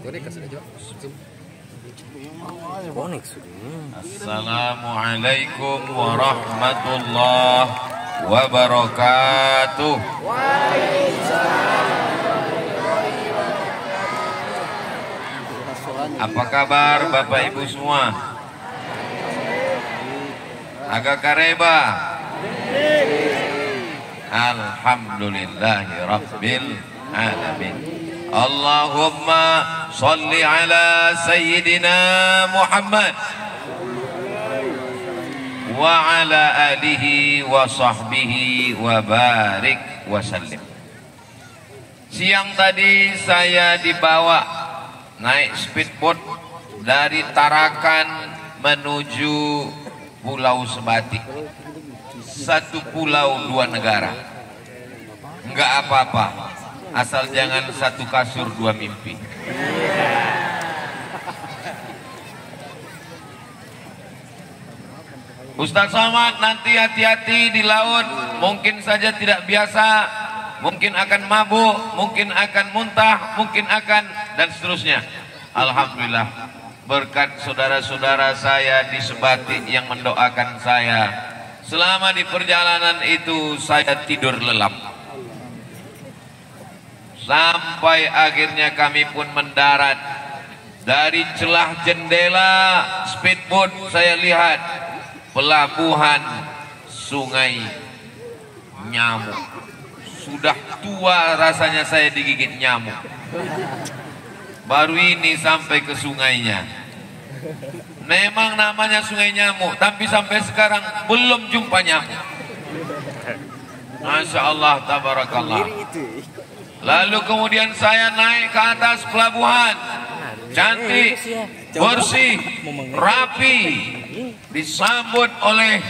Assalamualaikum warahmatullahi wabarakatuh. Apa kabar Bapak Ibu semua? Agak kareba. Alhamdulillahi Rabbil Alamin. Allahumma salli ala Sayyidina Muhammad wa ala alihi wa sahbihi wa barik wa sallim. Siang tadi saya dibawa naik speedboat dari Tarakan menuju Pulau Sebatik. Satu pulau dua negara. Enggak apa-apa, asal jangan satu kasur dua mimpi. Ustaz Somad, nanti hati-hati di laut. Mungkin saja tidak biasa, mungkin akan mabuk, mungkin akan muntah, mungkin akan, dan seterusnya. Alhamdulillah, berkat saudara-saudara saya di Sebatik yang mendoakan saya. Selama di perjalanan itu saya tidur lelap. Sampai akhirnya kami pun mendarat. Dari celah jendela speedboat saya lihat pelabuhan Sungai Nyamuk. Sudah tua rasanya saya digigit nyamuk. Baru ini sampai ke sungainya. Memang namanya Sungai Nyamuk, tapi sampai sekarang belum jumpa nyamuk. Masya Allah, tabarakallah. Lalu kemudian saya naik ke atas pelabuhan. Cantik, bersih, rapi. Disambut oleh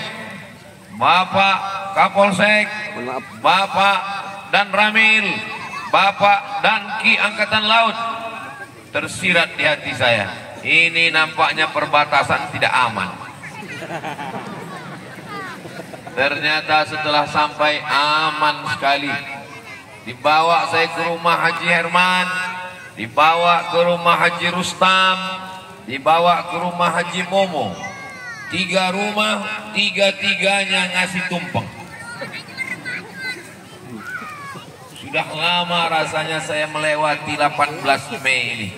Bapak Kapolsek, Bapak dan Ramil, Bapak dan Ki Angkatan Laut. Tersirat di hati saya, ini nampaknya perbatasan tidak aman. Ternyata setelah sampai aman sekali. Dibawa saya ke rumah Haji Herman, dibawa ke rumah Haji Rustam, dibawa ke rumah Haji Momo. 3 rumah, 3-3-nya ngasih tumpeng. Sudah lama rasanya saya melewati 18 Mei ini.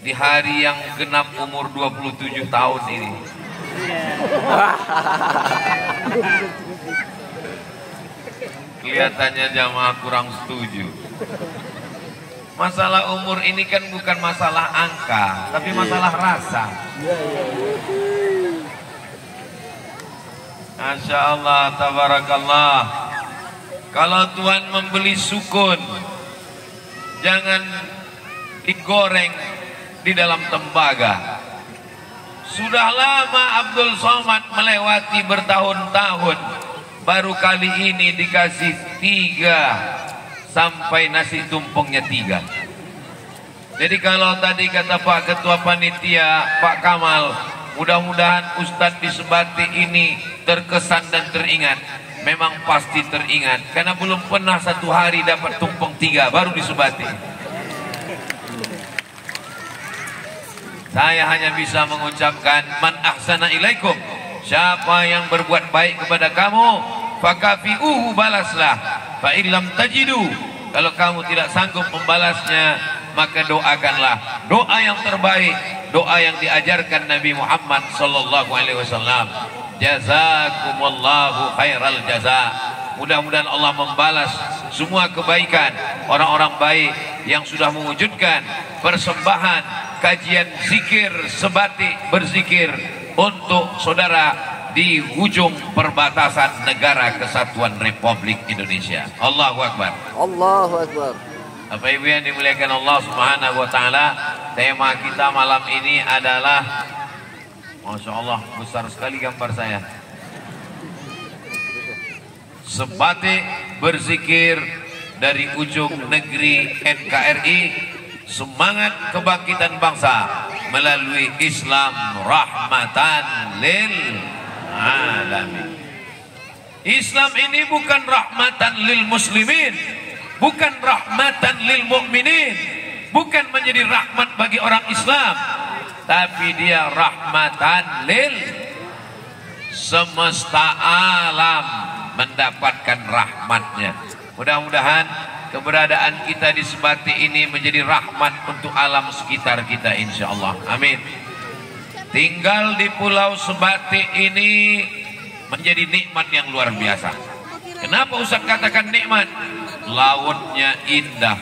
Di hari yang genap umur 27 tahun ini. Kelihatannya jamaah kurang setuju. Masalah umur ini kan bukan masalah angka, tapi masalah rasa. Masya Allah, tabarakallah. Kalau Tuhan membeli sukun, jangan digoreng di dalam tembaga. Sudah lama Abdul Somad melewati bertahun-tahun, baru kali ini dikasih 3 sampai nasi tumpengnya 3. Jadi kalau tadi kata Pak Ketua Panitia, Pak Kamal, mudah-mudahan Ustadz di Sebatik ini terkesan dan teringat. Memang pasti teringat, karena belum pernah satu hari dapat tumpeng 3, baru di Sebatik. Saya hanya bisa mengucapkan man ahsana ilaikum, siapa yang berbuat baik kepada kamu, fakafi'uhu, balaslah. Fa illam tajidu, kalau kamu tidak sanggup membalasnya, maka doakanlah. Doa yang terbaik, doa yang diajarkan Nabi Muhammad sallallahu alaihi wasallam. Jazakumullahu khairal jaza. Mudah-mudahan Allah membalas semua kebaikan orang-orang baik yang sudah mewujudkan persembahan kajian zikir Sebatik berzikir untuk saudara di ujung perbatasan negara Kesatuan Republik Indonesia. Allahu Akbar. Allahu Akbar. Bapak Ibu yang dimuliakan Allah Subhanahu wa taala, tema kita malam ini adalah, Masya Allah, besar sekali gambar saya. Sebatik berzikir dari ujung negeri NKRI, semangat kebangkitan bangsa melalui Islam rahmatan lil alamin. Islam ini bukan rahmatan lil muslimin, bukan rahmatan lil mukminin, bukan menjadi rahmat bagi orang Islam, tapi dia rahmatan lil semesta alam, mendapatkan rahmatnya. Mudah-mudahan keberadaan kita di Sebati ini menjadi rahmat untuk alam sekitar kita, insyaallah. Amin. Tinggal di Pulau Sebati ini menjadi nikmat yang luar biasa. Kenapa Ustaz katakan nikmat? Lautnya indah.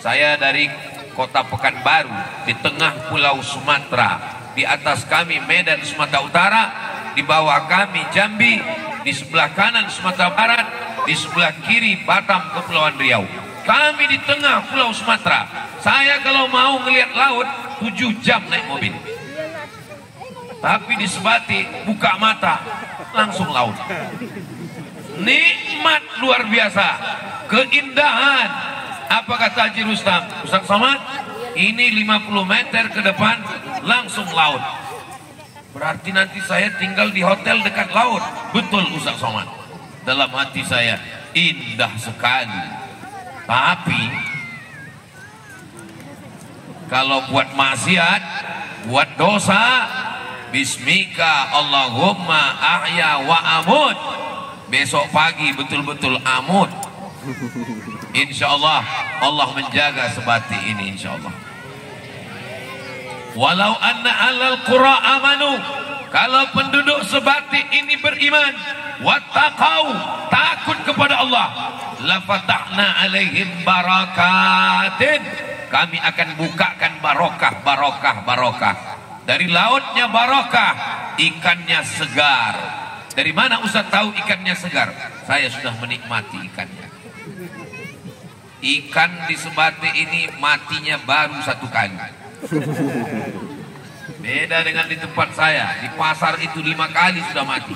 Saya dari kota Pekanbaru, di tengah Pulau Sumatera. Di atas kami Medan Sumatera Utara, di bawah kami Jambi, di sebelah kanan Sumatera Barat, di sebelah kiri Batam, Kepulauan Riau. Kami di tengah Pulau Sumatera. Saya kalau mau ngelihat laut 7 jam naik mobil. Tapi di Sebati buka mata langsung laut. Nikmat luar biasa, keindahan. Apa kata Haji Rustam? Ustaz Somad, ini 50 meter ke depan langsung laut. Berarti nanti saya tinggal di hotel dekat laut. Betul Ustaz Somad. Dalam hati saya, indah sekali. Tapi kalau buat maksiat, buat dosa, bismika Allahumma ahya wa amut, besok pagi betul-betul amut. Insyaallah Allah menjaga Sebati ini, insyaallah. Walau anna alal qura amanu, kalau penduduk Sebati ini beriman, wattaqau, takut kepada Allah, la fatahna alaihim barakatin, kami akan bukakan barokah, barokah, barokah. Dari lautnya barokah, ikannya segar. Dari mana Ustaz tahu ikannya segar? Saya sudah menikmati ikannya. Ikan di Sebati ini matinya baru 1 kali. Beda dengan di tempat saya, di pasar itu 5 kali sudah mati.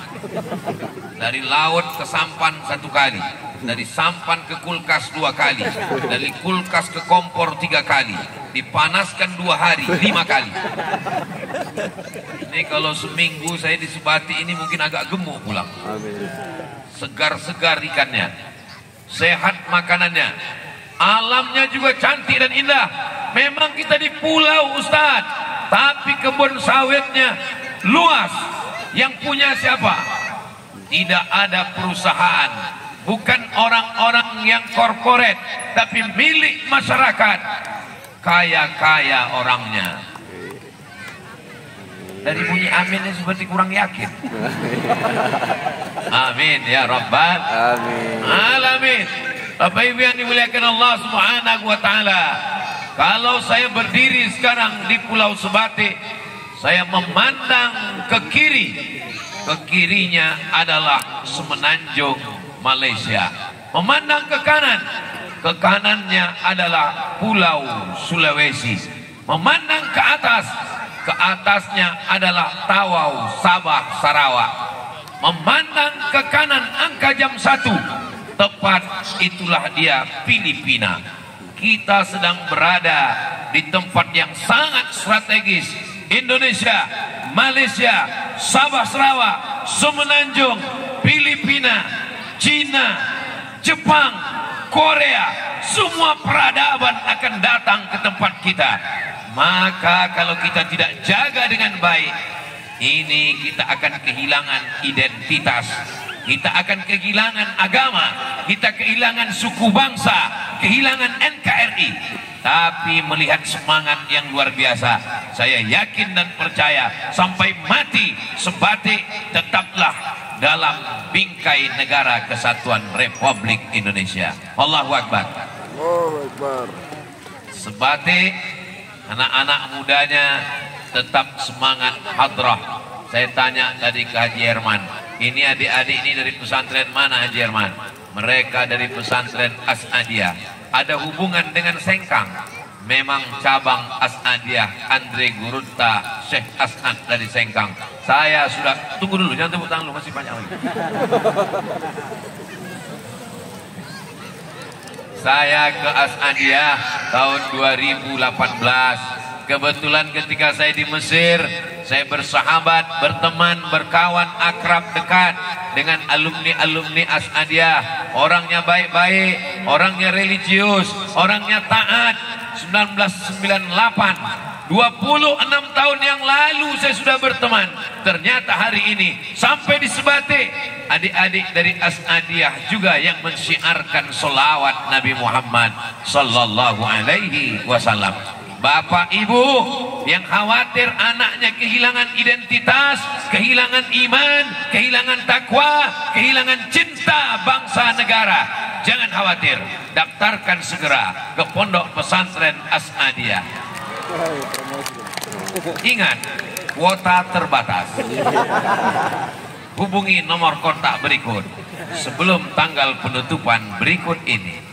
Dari laut ke sampan 1 kali, dari sampan ke kulkas 2 kali, dari kulkas ke kompor 3 kali, dipanaskan 2 hari 5 kali. Ini kalau seminggu saya di Sebati ini mungkin agak gemuk pulang. Segar-segar ikannya, sehat makanannya, alamnya juga cantik dan indah. Memang kita di pulau Ustaz, tapi kebun sawitnya luas. Yang punya siapa? Tidak ada perusahaan, bukan orang-orang yang korporat, tapi milik masyarakat. Kaya-kaya orangnya. Dari bunyi aminnya seperti kurang yakin. Amin ya Rabbal Alamin. Bapak Ibu yang dimuliakan Allah Subhanahu wa taala, kalau saya berdiri sekarang di Pulau Sebati, saya memandang ke kiri. Ke kirinya adalah semenanjung Malaysia. Memandang ke kanan, ke kanannya adalah Pulau Sulawesi. Memandang ke atasnya adalah Tawau, Sabah, Sarawak. Memandang ke kanan angka jam 1, tepat itulah dia Filipina. Kita sedang berada di tempat yang sangat strategis. Indonesia, Malaysia, Sabah, Sarawak, Semenanjung, Filipina, Cina, Jepang, Korea, semua peradaban akan datang ke tempat kita. Maka kalau kita tidak jaga dengan baik, ini kita akan kehilangan identitas, kita akan kehilangan agama, kita kehilangan suku bangsa, kehilangan NKRI. Tapi melihat semangat yang luar biasa, saya yakin dan percaya sampai mati Sebati tetaplah dalam bingkai negara kesatuan Republik Indonesia. Allahu Akbar. Allahu Akbar. Sebati, anak-anak mudanya tetap semangat hadrah. Saya tanya tadi ke Haji Herman, ini adik-adik ini dari pesantren mana Haji Herman? Mereka dari pesantren As'adiyah. Ada hubungan dengan Sengkang. Memang cabang As'adiyah, Andre Gurunta, Syekh As'ad dari Sengkang. Saya sudah, tunggu dulu, jangan tepuk tangan dulu, masih banyak lagi. Saya ke As'adiyah tahun 2018. Kebetulan ketika saya di Mesir, saya bersahabat, berteman, berkawan, akrab dekat dengan alumni-alumni As'adiyah. Orangnya baik-baik, orangnya religius, orangnya taat. 1998, 26 tahun yang lalu saya sudah berteman. Ternyata hari ini sampai di Sebate adik-adik dari As'adiyah juga yang mensyiarkan sholawat Nabi Muhammad sallallahu alaihi wasallam. Bapak ibu yang khawatir anaknya kehilangan identitas, kehilangan iman, kehilangan takwa, kehilangan cinta bangsa negara, jangan khawatir, daftarkan segera ke Pondok Pesantren As'adiyah. Ingat, kuota terbatas. Hubungi nomor kontak berikut sebelum tanggal penutupan berikut ini.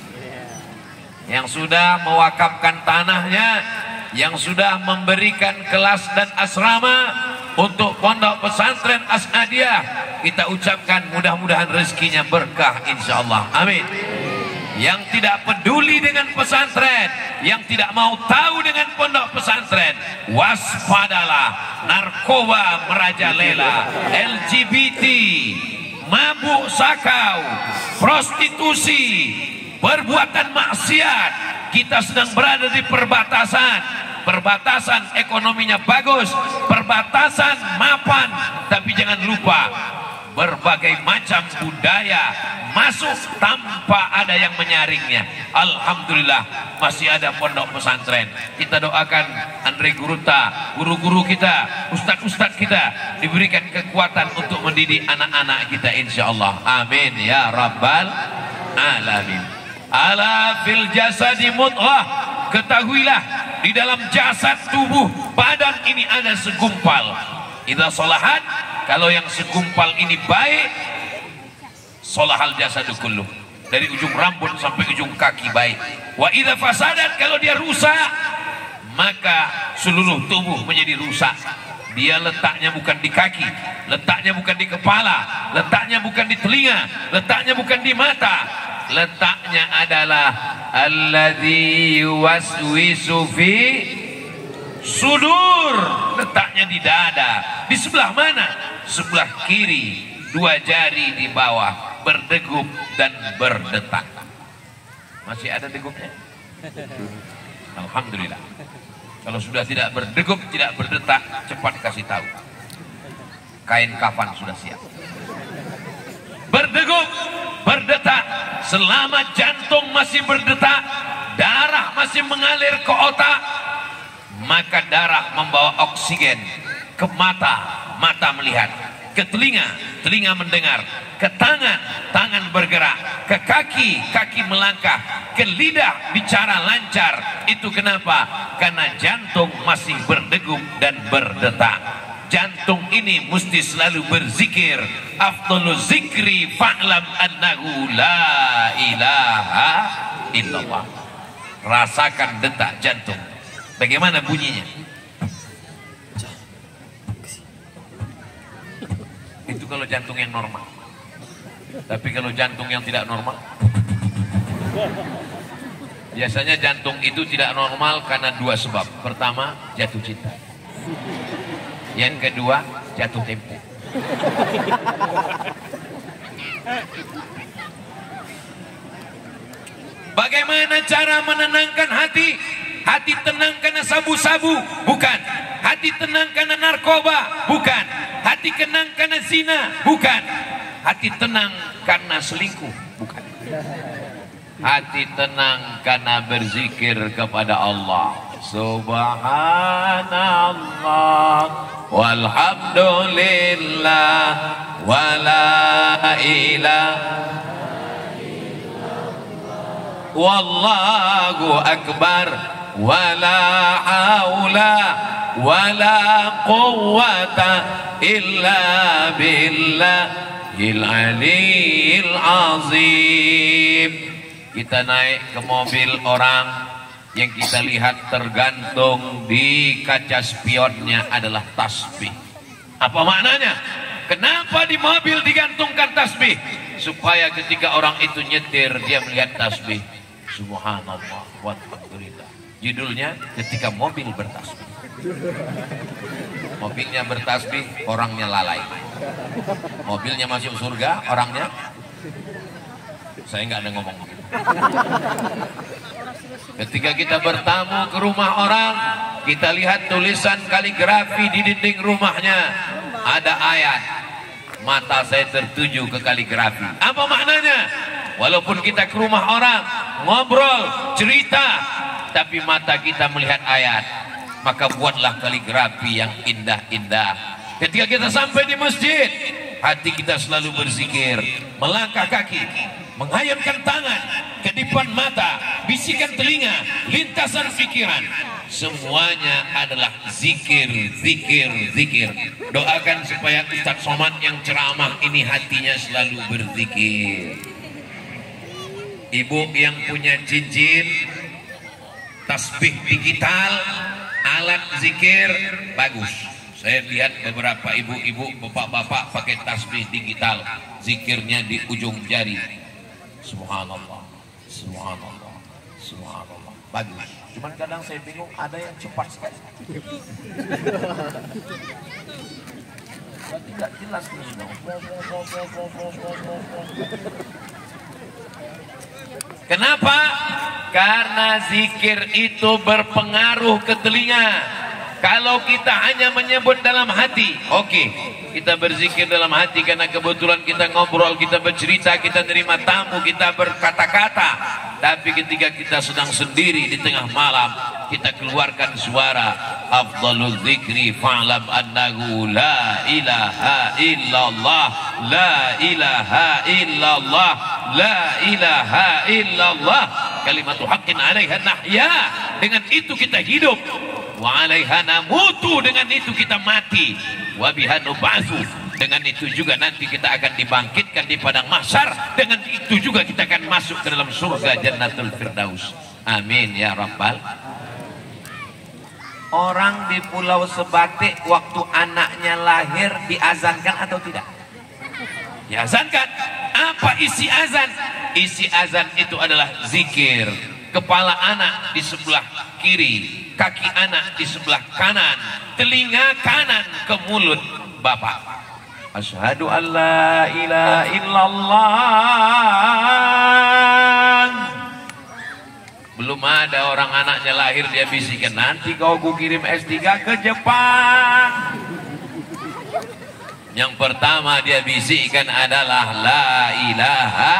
Yang sudah mewakafkan tanahnya, yang sudah memberikan kelas dan asrama untuk Pondok Pesantren As'adiyah, kita ucapkan mudah-mudahan rezekinya berkah insyaallah, amin. Yang tidak peduli dengan pesantren, yang tidak mau tahu dengan pondok pesantren, waspadalah, narkoba merajalela, LGBT, mabuk sakau, prostitusi, perbuatan maksiat. Kita sedang berada di perbatasan ekonominya bagus, perbatasan mapan, tapi jangan lupa berbagai macam budaya masuk tanpa ada yang menyaringnya. Alhamdulillah masih ada pondok pesantren. Kita doakan Andre Guruta, guru-guru kita, ustadz-ustadz kita diberikan kekuatan untuk mendidik anak-anak kita insyaallah, amin ya rabbal alamin. Ala fil jasadi mudghah, ketahuilah di dalam jasad tubuh badan ini ada segumpal. Idza salahat, kalau yang segumpal ini baik, salahal jasadu kulluh, dari ujung rambut sampai ujung kaki baik. Wa idza fasadat, kalau dia rusak, maka seluruh tubuh menjadi rusak. Dia letaknya bukan di kaki, letaknya bukan di kepala, letaknya bukan di telinga, letaknya bukan di mata, letaknya adalah alladzi yuwaswisu fi sudur, letaknya di dada. Di sebelah mana? Sebelah kiri, 2 jari di bawah, berdegup dan berdetak. Masih ada degupnya? Alhamdulillah. Kalau sudah tidak berdegup, tidak berdetak, cepat kasih tahu. Kain kafan sudah siap. Berdegup, berdetak, selama jantung masih berdetak, darah masih mengalir ke otak, maka darah membawa oksigen ke mata, mata melihat, ke telinga, telinga mendengar, ke tangan, tangan bergerak, ke kaki, kaki melangkah, ke lidah bicara lancar. Itu kenapa? Karena jantung masih berdegup dan berdetak. Jantung ini mesti selalu berzikir. Afdhalu zikri fa'lam annahu la ilaha illallah. Rasakan detak jantung. Bagaimana bunyinya? Itu kalau jantung yang normal. Tapi kalau jantung yang tidak normal, biasanya jantung itu tidak normal karena 2 sebab. Pertama, jatuh cinta. Yang kedua, jatuh tempo. Bagaimana cara menenangkan hati? Hati tenang karena sabu-sabu? Bukan. Hati tenang karena narkoba? Bukan. Hati tenang karena zina? Bukan. Hati tenang karena selingkuh? Bukan. Hati tenang karena berzikir kepada Allah. Subhanallah walhamdulillah wala ilaha wallahu akbar wala haula wala quwwata illa billahil aliyil azim. Kita naik ke mobil orang yang kita lihat tergantung di kaca spionnya adalah tasbih. Apa maknanya? Kenapa di mobil digantungkan tasbih? Supaya ketika orang itu nyetir dia melihat tasbih. Subhanallah walhamdulillah. Judulnya ketika mobil bertasbih. Mobilnya bertasbih, orangnya lalai. Mobilnya masuk surga, orangnya saya nggak ada ngomong. Ketika kita bertamu ke rumah orang, kita lihat tulisan kaligrafi di dinding rumahnya, ada ayat. Mata saya tertuju ke kaligrafi. Apa maknanya? Walaupun kita ke rumah orang, ngobrol, cerita, tapi mata kita melihat ayat, maka buatlah kaligrafi yang indah-indah. Ketika kita sampai di masjid, hati kita selalu berzikir, melangkah kaki, menghayunkan tangan, kedipan mata, bisikan telinga, lintasan pikiran, semuanya adalah zikir, zikir, zikir. Doakan supaya Ustadz Somad yang ceramah ini hatinya selalu berzikir. Ibu yang punya cincin, tasbih digital, alat zikir, bagus. Saya lihat beberapa ibu-ibu, bapak-bapak pakai tasbih digital, zikirnya di ujung jari. Subhanallah, subhanallah, subhanallah. Bagus. Cuman kadang saya bingung, ada yang cepat sekali. Tidak jelas nih. Kenapa? Karena zikir itu berpengaruh ke telinga. Kalau kita hanya menyebut dalam hati, oke, kita berzikir dalam hati karena kebetulan kita ngobrol, kita bercerita, kita terima tamu, kita berkata-kata. Tapi ketika kita sedang sendiri di tengah malam, kita keluarkan suara, afdalul zikri fa'lam annahu la ilaha illallah, la ilaha illallah, la ilaha illallah, kalimatu haqqin 'alaiha nahya. Dengan itu kita hidup. Wa 'alaiha namutu, dengan itu kita mati. Wa biha nub'atsu, dengan itu juga nanti kita akan dibangkitkan di padang mahsyar. Dengan itu juga kita akan masuk ke dalam surga Jannatul Firdaus. Amin ya rabbal. Orang di Pulau Sebatik waktu anaknya lahir diazankan atau tidak? Diazankan. Apa isi azan? Isi azan itu adalah zikir. Kepala anak di sebelah kiri, kaki anak di sebelah kanan, telinga kanan ke mulut bapak. Asyhadu an la ilaha illallah. Belum ada orang anaknya lahir dia bisikan, nanti kau kirim S3 ke Jepang. Yang pertama dia bisikan adalah la ilaha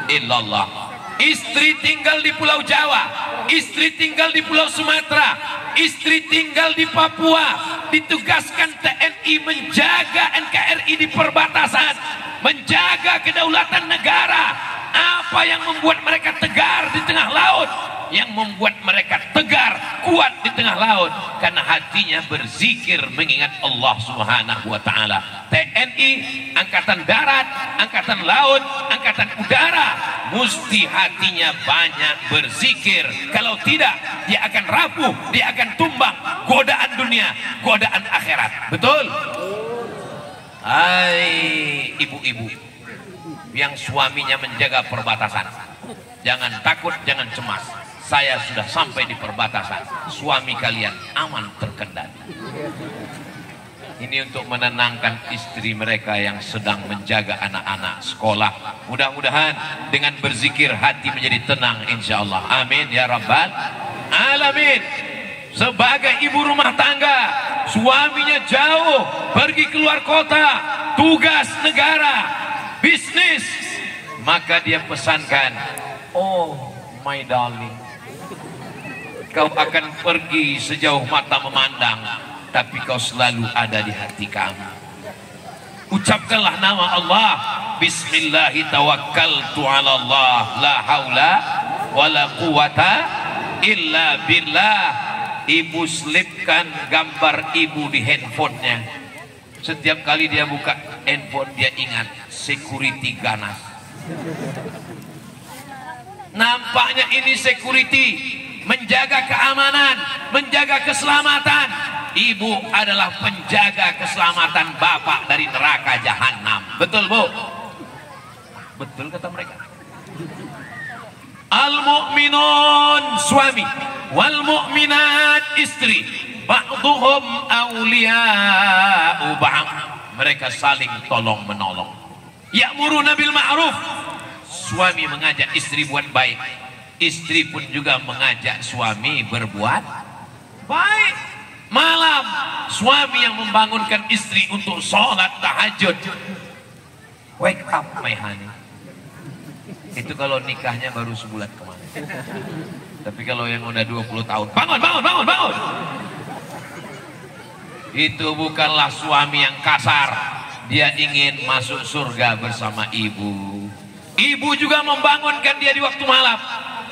illallah. Istri tinggal di Pulau Jawa, istri tinggal di Pulau Sumatera, istri tinggal di Papua, ditugaskan TNI menjaga NKRI di perbatasan, menjaga kedaulatan negara. Apa yang membuat mereka tegar di tengah laut? Yang membuat mereka tegar, kuat di tengah laut, karena hatinya berzikir mengingat Allah Subhanahu wa Ta'ala. TNI, Angkatan Darat, Angkatan Laut, Angkatan Udara, mesti hatinya banyak berzikir. Kalau tidak, dia akan rapuh, dia akan tumbang. Godaan dunia, godaan akhirat. Betul? Hai ibu-ibu yang suaminya menjaga perbatasan, jangan takut, jangan cemas. Saya sudah sampai di perbatasan, suami kalian aman terkendali. Ini untuk menenangkan istri mereka yang sedang menjaga anak-anak sekolah. Mudah-mudahan dengan berzikir hati menjadi tenang, insya Allah. Amin ya rabbal alamin. Sebagai ibu rumah tangga, suaminya jauh pergi keluar kota, tugas negara, bisnis, maka dia pesankan, oh my darling, kau akan pergi sejauh mata memandang, tapi kau selalu ada di hati kami. Ucapkanlah nama Allah. Bismillahi tawakkaltu ala Allah, la haula wala quwata illa billah. Ibu selipkan gambar ibu di handphonenya. Setiap kali dia buka handphone, dia ingat security ganas. Nampaknya ini security, menjaga keamanan, menjaga keselamatan. Ibu adalah penjaga keselamatan bapak dari neraka jahanam. Betul bu? Betul kata mereka. Al-mu'minun suami, wal mu'minat istri, ba'duhum awliya'u ba'd. Mereka saling tolong menolong. Ya'muruna bil ma'ruf, suami mengajak istri buat baik. Istri pun juga mengajak suami berbuat baik. Malam suami yang membangunkan istri untuk sholat tahajud. Wake up my honey. Itu kalau nikahnya baru sebulan kemarin. Tapi kalau yang udah 20 tahun, bangun, bangun, bangun, bangun. Itu bukanlah suami yang kasar. Dia ingin masuk surga bersama ibu. Ibu juga membangunkan dia di waktu malam.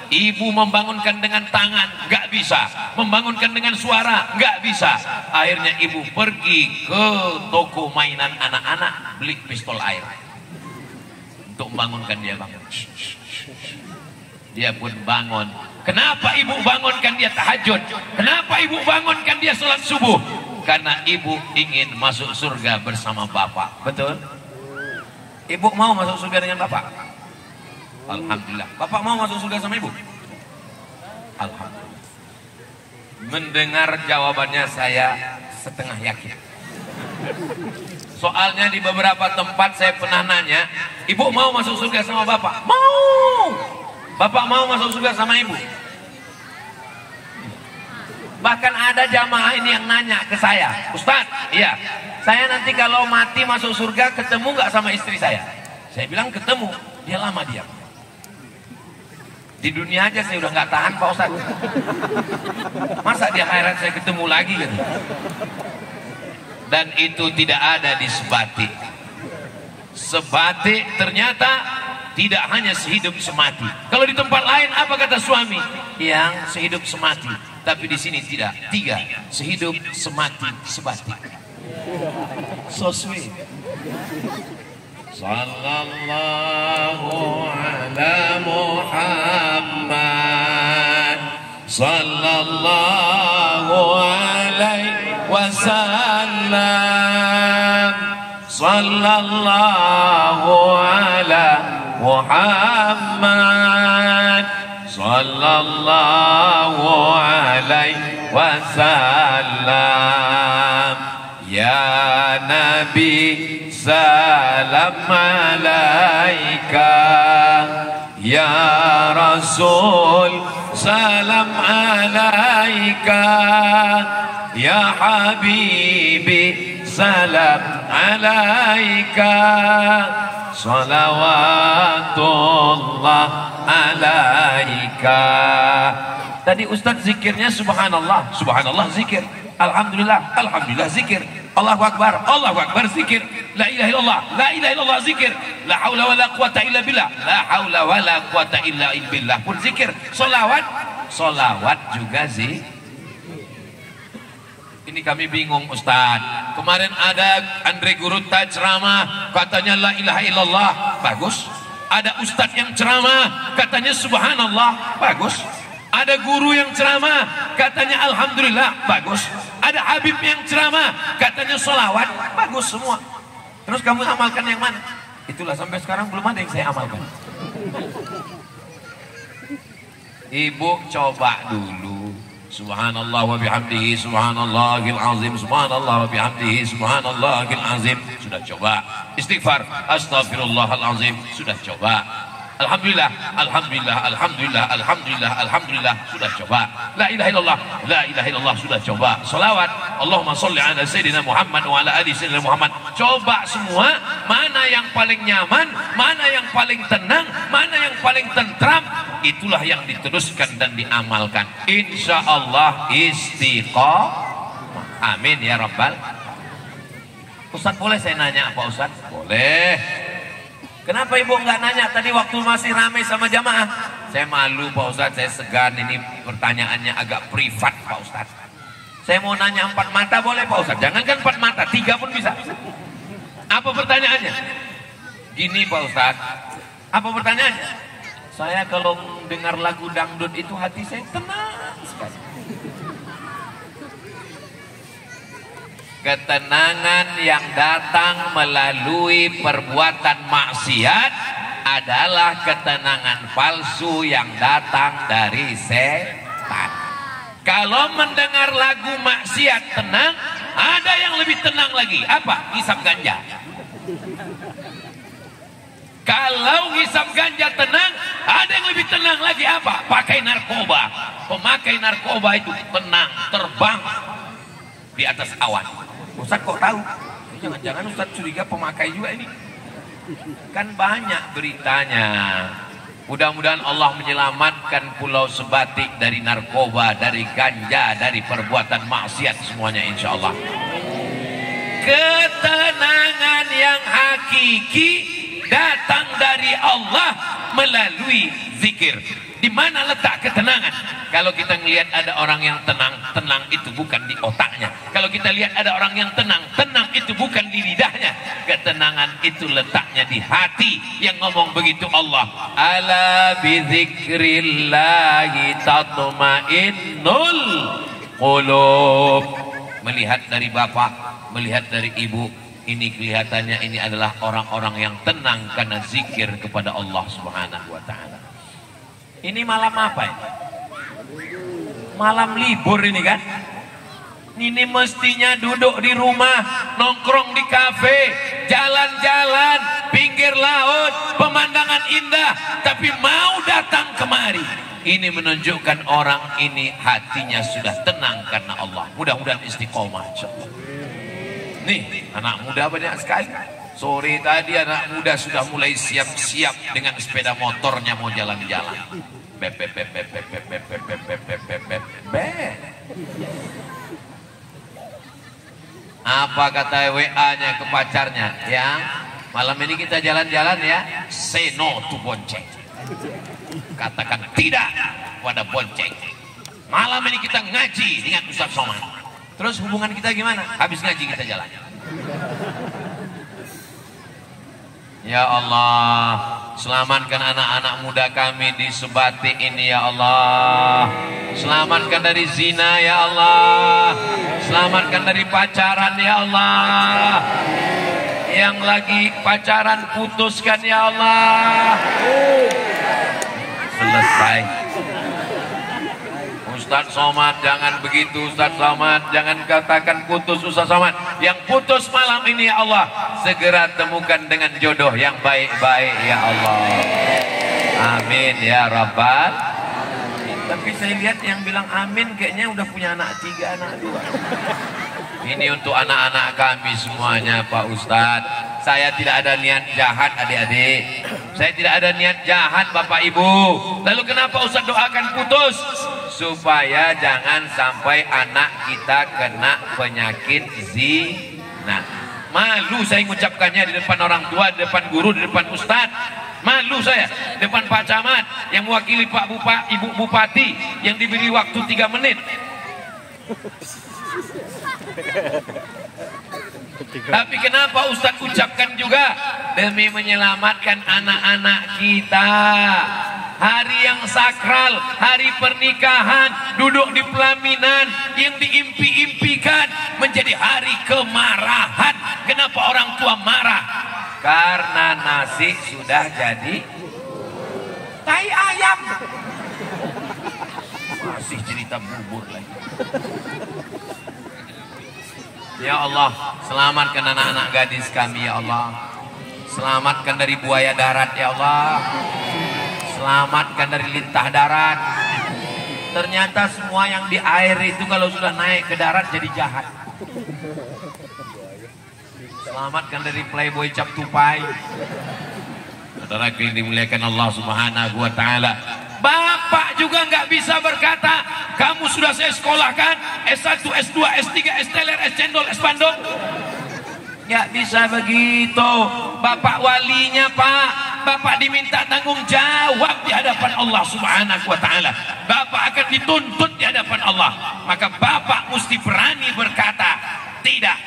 Ibu membangunkan dengan tangan, nggak bisa. Membangunkan dengan suara, nggak bisa. Akhirnya ibu pergi ke toko mainan anak-anak, beli pistol air untuk membangunkan dia bangun. Dia pun bangun. Kenapa ibu bangunkan dia tahajud? Kenapa ibu bangunkan dia sholat subuh? Karena ibu ingin masuk surga bersama bapak. Betul? Ibu mau masuk surga dengan bapak? Alhamdulillah. Bapak mau masuk surga sama ibu? Alhamdulillah. Mendengar jawabannya saya setengah yakin. Soalnya di beberapa tempat saya pernah nanya, ibu mau masuk surga sama bapak? Mau. Bapak mau masuk surga sama ibu? Bahkan ada jamaah ini yang nanya ke saya, Ustadz, iya, saya nanti kalau mati masuk surga ketemu nggak sama istri saya? Saya bilang ketemu. Dia lama diam. Di dunia aja saya udah nggak tahan Pak Ustadz. Masa di akhirat saya ketemu lagi gitu? Dan itu tidak ada di sebatik. Sebatik ternyata tidak hanya sehidup semati. Kalau di tempat lain apa kata suami? Yang sehidup semati. Tapi di sini tidak. 3, sehidup semati sebatik. So sweet. Sallallahu ala Muhammad, sallallahu alaihi wasallam, sallallahu ala Muhammad, sallallahu alaihi wasallam. Ya Nabi salam alaika, ya Rasul salam alaika, ya Habibi salam alaika, salawatullah alaika. Tadi Ustadz zikirnya subhanallah, subhanallah zikir, alhamdulillah, alhamdulillah zikir, Allahu Akbar, Allahu Akbar zikir, la ilaha illallah, la ilaha illallah zikir, la haula wala quwata illa billah, la haula wala quwata illa billah pun zikir. Solawat, solawat juga zikir. Ini kami bingung Ustadz. Kemarin ada Andre Guruta ceramah, katanya la ilaha illallah, bagus. Ada Ustadz yang ceramah, katanya subhanallah, bagus. Ada guru yang ceramah, katanya alhamdulillah, bagus. Ada Habib yang ceramah, katanya sholawat, bagus semua. Terus kamu amalkan yang mana? Itulah sampai sekarang belum ada yang saya amalkan. Ibu coba dulu. Subhanallah wa bihamdihi, subhanallahil azim, subhanallah wa bihamdihi, subhanallahil azim. Sudah coba. Istighfar, astagfirullahalazim. Sudah coba. Alhamdulillah, alhamdulillah, alhamdulillah, alhamdulillah, alhamdulillah. Sudah coba. La ilaha illallah, la ilaha illallah. Sudah coba. Salawat, Allahumma sholli ala Sayyidina Muhammad wa ala ali Sayyidina Muhammad. Coba semua, mana yang paling nyaman, mana yang paling tenang, mana yang paling tentram. Itulah yang diteruskan dan diamalkan. Insya Allah istiqomah. Amin ya Rabbal. Ustaz boleh saya nanya apa Ustaz? Boleh. Kenapa ibu nggak nanya tadi waktu masih ramai sama jamaah? Saya malu Pak Ustadz, saya segan, ini pertanyaannya agak privat Pak Ustadz. Saya mau nanya 4 mata boleh Pak Ustadz? Jangankan 4 mata, 3 pun bisa. Apa pertanyaannya? Gini Pak Ustadz, apa pertanyaannya? Saya kalau dengar lagu dangdut itu hati saya tenang sekali. Ketenangan yang datang melalui perbuatan maksiat adalah ketenangan palsu yang datang dari setan. Kalau mendengar lagu maksiat tenang, ada yang lebih tenang lagi. Apa? Isap ganja. Kalau ngisap ganja tenang, ada yang lebih tenang lagi apa? Pakai narkoba. Pemakai narkoba itu tenang, terbang di atas awan. Ustaz kok tahu? Jangan-jangan Ustaz curiga pemakai juga ini. Kan banyak beritanya. Mudah-mudahan Allah menyelamatkan Pulau Sebatik dari narkoba, dari ganja, dari perbuatan maksiat semuanya insya Allah. Ketenangan yang hakiki datang dari Allah melalui zikir. Di mana letak ketenangan? Kalau kita ngelihat ada orang yang tenang, tenang itu bukan di otaknya. Kalau kita lihat ada orang yang tenang, tenang itu bukan di lidahnya. Ketenangan itu letaknya di hati. Yang ngomong begitu Allah. Ala bizikrillahi tatma'innul qulub. Melihat dari bapak, melihat dari ibu, ini kelihatannya ini adalah orang-orang yang tenang karena zikir kepada Allah Subhanahu wa taala. Ini malam apa ini? Malam libur ini kan? Ini mestinya duduk di rumah, nongkrong di kafe, jalan-jalan, pinggir laut, pemandangan indah, tapi mau datang kemari. Ini menunjukkan orang ini hatinya sudah tenang karena Allah. Mudah-mudahan istiqomah insyaallah. Nih, anak muda banyak sekali. Sore tadi anak muda sudah mulai siap-siap dengan sepeda motornya mau jalan-jalan. Apa kata WA-nya ke pacarnya? Yang malam ini kita jalan-jalan ya. Say no to bonceng. Katakan tidak pada bonceng. Malam ini kita ngaji dengan Ustaz Somad. Terus hubungan kita gimana? Habis ngaji kita jalan. Ya Allah, selamatkan anak-anak muda kami di Sebatik ini ya Allah. Selamatkan dari zina ya Allah. Selamatkan dari pacaran ya Allah. Yang lagi pacaran putuskan ya Allah. Selesai. Ustaz Somad jangan begitu, Ustaz Somad jangan katakan putus Ustaz Somad. Yang putus malam ini ya Allah, segera temukan dengan jodoh yang baik-baik ya Allah. Amin ya Rabbal. Tapi saya lihat yang bilang amin kayaknya udah punya anak 3, anak 2. Ini untuk anak-anak kami semuanya Pak Ustadz. Saya tidak ada niat jahat adik-adik. Saya tidak ada niat jahat Bapak Ibu. Lalu kenapa Ustadz doakan putus? Supaya jangan sampai anak kita kena penyakit zina. Malu saya mengucapkannya di depan orang tua, di depan guru, di depan Ustadz. Malu saya di depan Pak Camat yang mewakili Pak Bupati, Ibu Bupati yang diberi waktu 3 menit. Tapi kenapa Ustadz ucapkan juga? Demi menyelamatkan anak-anak kita. Hari yang sakral, hari pernikahan, duduk di pelaminan yang diimpi-impikan menjadi hari kemarahan. Kenapa orang tua marah? Karena nasi sudah jadi tai ayam. Masih cerita bubur lagi. Ya Allah, selamatkan anak-anak gadis kami ya Allah. Selamatkan dari buaya darat ya Allah. Selamatkan dari lintah darat. Ternyata semua yang di air itu kalau sudah naik ke darat jadi jahat. Selamatkan dari playboy cap tupai. Saudara yang dimuliakan Allah Subhanahu wa taala. Bapak juga nggak bisa berkata, kamu sudah saya sekolahkan S1, S2, S3, S teler, S cendol, S bandung. Nggak bisa begitu. Bapak walinya Pak. Bapak diminta tanggung jawab di hadapan Allah Subhanahu wa taala. Bapak akan dituntut di hadapan Allah. Maka Bapak mesti berani berkata, tidak.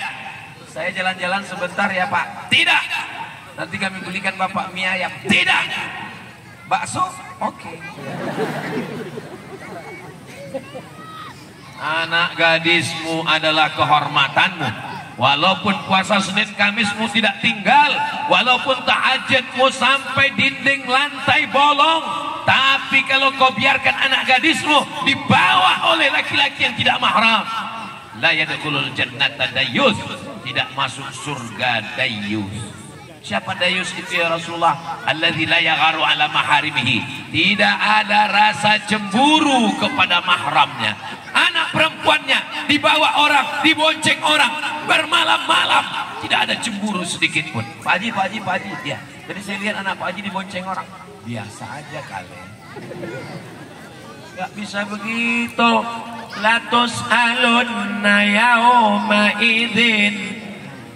Saya jalan-jalan sebentar ya Pak. Tidak. Nanti kami belikan Bapak mie ayam. Tidak. Bakso? Oke. Anak gadismu adalah kehormatanmu. Walaupun puasa Senin Kamismu tidak tinggal, walaupun tahajudmu sampai dinding lantai bolong, tapi kalau kau biarkan anak gadismu dibawa oleh laki-laki yang tidak mahram, la yadkhulul jannata dayyus, tidak masuk surga dayyus. Siapa dayus itu ya Rasulullah? Alladzi la yagharu ala maharimihi. Tidak ada rasa cemburu kepada mahramnya. Anak perempuannya dibawa orang, dibonceng orang, bermalam-malam, tidak ada cemburu sedikit pun. Pak Haji, ya. Jadi saya lihat anak Pak Haji dibonceng orang, biasa aja kali. Gak bisa begitu. Latus alunna yauma idzin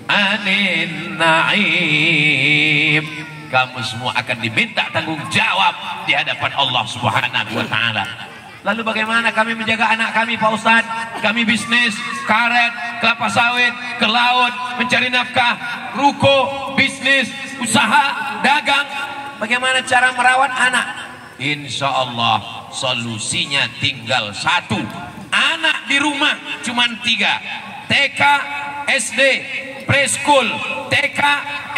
anin naim. Kamu semua akan diminta tanggung jawab di hadapan Allah Subhanahu wa taala. Lalu bagaimana kami menjaga anak kami Pak Ustadz? Kami bisnis, karet, kelapa sawit, ke laut, mencari nafkah, ruko, bisnis, usaha, dagang. Bagaimana cara merawat anak? Insya Allah solusinya tinggal satu. Anak di rumah cuma 3. TK, SD, preschool, TK,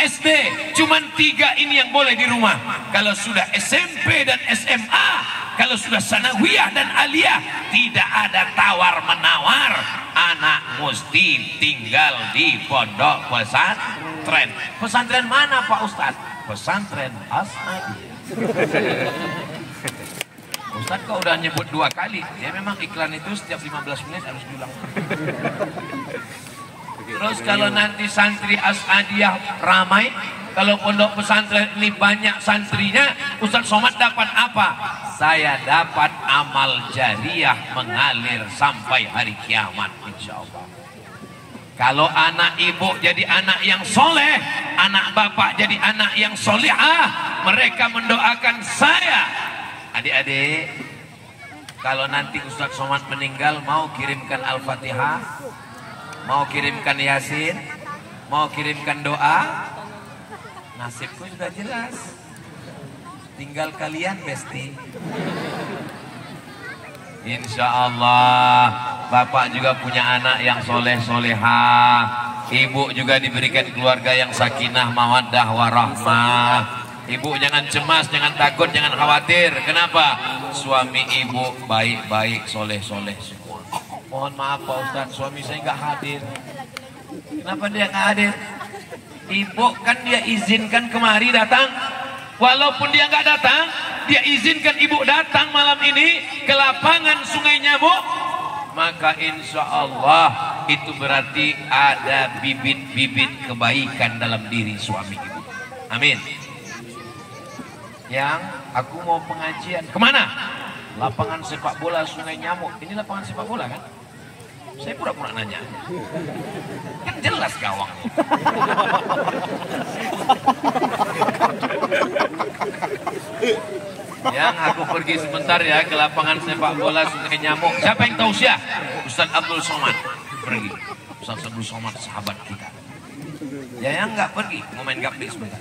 SD, cuma 3 ini yang boleh di rumah. Kalau sudah SMP dan SMA, kalau sudah sanawiyah dan aliyah, tidak ada tawar menawar. Anak mesti tinggal di pondok pesantren. Pesantren mana Pak Ustadz? Pesantren As'adi. Ustadz kok udah nyebut 2 kali? Ya memang iklan itu setiap 15 menit harus diulang. Terus kalau nanti santri As'adiyah ramai, kalau pondok pesantren ini banyak santrinya, Ustadz Somad dapat apa? Saya dapat amal jariah mengalir sampai hari kiamat insya Allah. Kalau anak ibu jadi anak yang soleh, anak bapak jadi anak yang solihah, mereka mendoakan saya. Adik-adik, kalau nanti Ustadz Somad meninggal, mau kirimkan Al-Fatihah, mau kirimkan Yasin, mau kirimkan doa, nasibku sudah jelas. Tinggal kalian besti. Insya Allah bapak juga punya anak yang soleh solehah, ibu juga diberikan keluarga yang sakinah mawaddah warahmah. Ibu jangan cemas, jangan takut, jangan khawatir. Kenapa? Suami ibu baik-baik, soleh-soleh semua. Mohon maaf Pak Ustadz, suami saya nggak hadir. Kenapa dia nggak hadir? Ibu kan dia izinkan kemari datang. Walaupun dia nggak datang, dia izinkan ibu datang malam ini ke lapangan Sungai Nyamuk. Maka insya Allah itu berarti ada bibit-bibit kebaikan dalam diri suami ibu. Amin. Yang aku mau pengajian kemana? Lapangan sepak bola Sungai Nyamuk. Ini lapangan sepak bola kan? Saya pura-pura nanya. Kan jelas gawangnya. Yang aku pergi sebentar ya ke lapangan sepak bola Sungai Nyamuk. Siapa yang tahu sih? Ustaz Abdul Somad pergi. Ustaz Abdul Somad sahabat kita. Ya yang nggak pergi, mau main gapdik sebentar.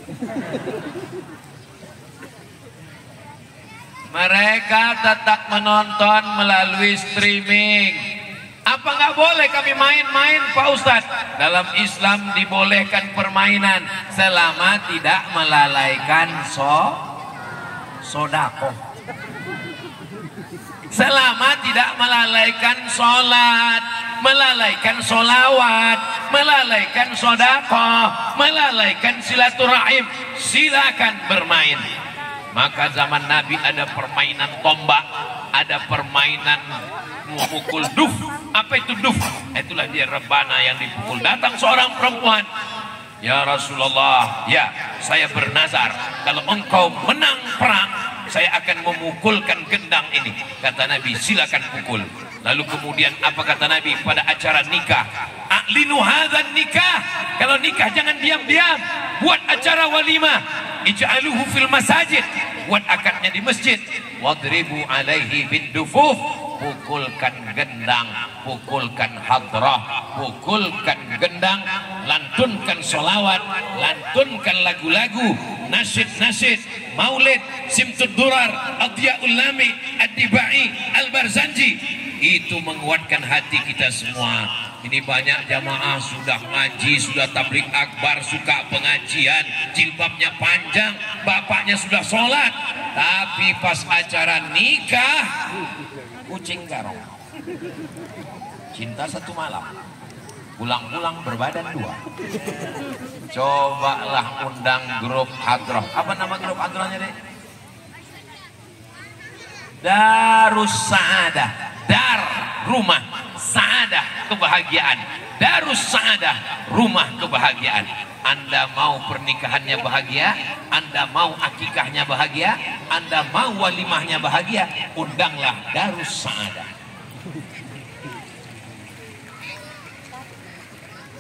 Mereka tetap menonton melalui streaming. Apa nggak boleh kami main-main Pak Ustadz? Dalam Islam dibolehkan permainan selama tidak melalaikan sodakoh. Selama tidak melalaikan sholat, melalaikan sholawat, melalaikan sodakoh, melalaikan silaturahim, silakan bermain. Maka zaman Nabi ada permainan tombak, ada permainan memukul duf. Apa itu duf? Itulah dia rebana yang dipukul. Datang seorang perempuan, ya Rasulullah, ya saya bernazar kalau engkau menang perang, saya akan memukulkan gendang ini. Kata Nabi, silakan pukul. Lalu kemudian apa kata Nabi pada acara nikah? A'linu hadzal nikah. Kalau nikah jangan diam-diam, buat acara walimah. Ij'aluhu fil masajid, buat akadnya di masjid. Wadribu alaihi bidufuf, pukulkan gendang, pukulkan hadrah, pukulkan gendang, lantunkan sholawat, lantunkan lagu-lagu, nasyid-nasyid, maulid, simtud durar, adyaul lami, ad-dibai, al-barzanji. Itu menguatkan hati kita semua. Ini banyak jamaah sudah ngaji, sudah tabligh akbar, suka pengajian, jilbabnya panjang, bapaknya sudah sholat, tapi pas acara nikah kucing garong. Cinta satu malam, pulang-pulang berbadan 2. Cobalah undang grup hadroh. Apa nama grup hadrohnya deh? Darus Saadah. Dar, rumah, Saadah, kebahagiaan. Darus Saadah, rumah kebahagiaan. Anda mau pernikahannya bahagia, Anda mau akikahnya bahagia, Anda mau walimahnya bahagia, undanglah Darus Saadah.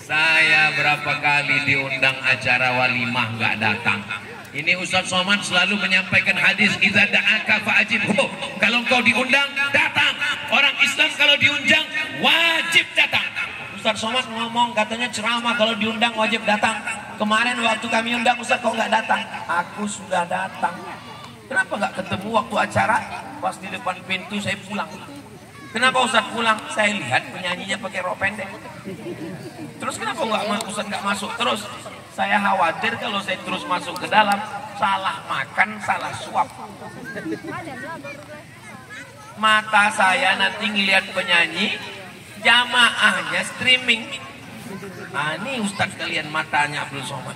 Saya berapa kali diundang acara walimah nggak datang. Ini Ustaz Somad selalu menyampaikan hadis idza da'aka fa'ajibhu. Kalau engkau diundang, datang. Orang Islam kalau diundang wajib datang. Ustaz Somad ngomong katanya ceramah kalau diundang wajib datang. Kemarin waktu kami undang Ustaz kok nggak datang? Aku sudah datang. Kenapa nggak ketemu waktu acara? Pas di depan pintu saya pulang. Kenapa Ustaz pulang? Saya lihat penyanyinya pakai rok pendek. Terus kenapa Ustaz nggak masuk terus? Saya khawatir kalau saya terus masuk ke dalam, salah makan, salah suap. Mata saya nanti ngelihat penyanyi, jamaahnya streaming. Ah, ini Ustaz kalian matanya Abdul Somad.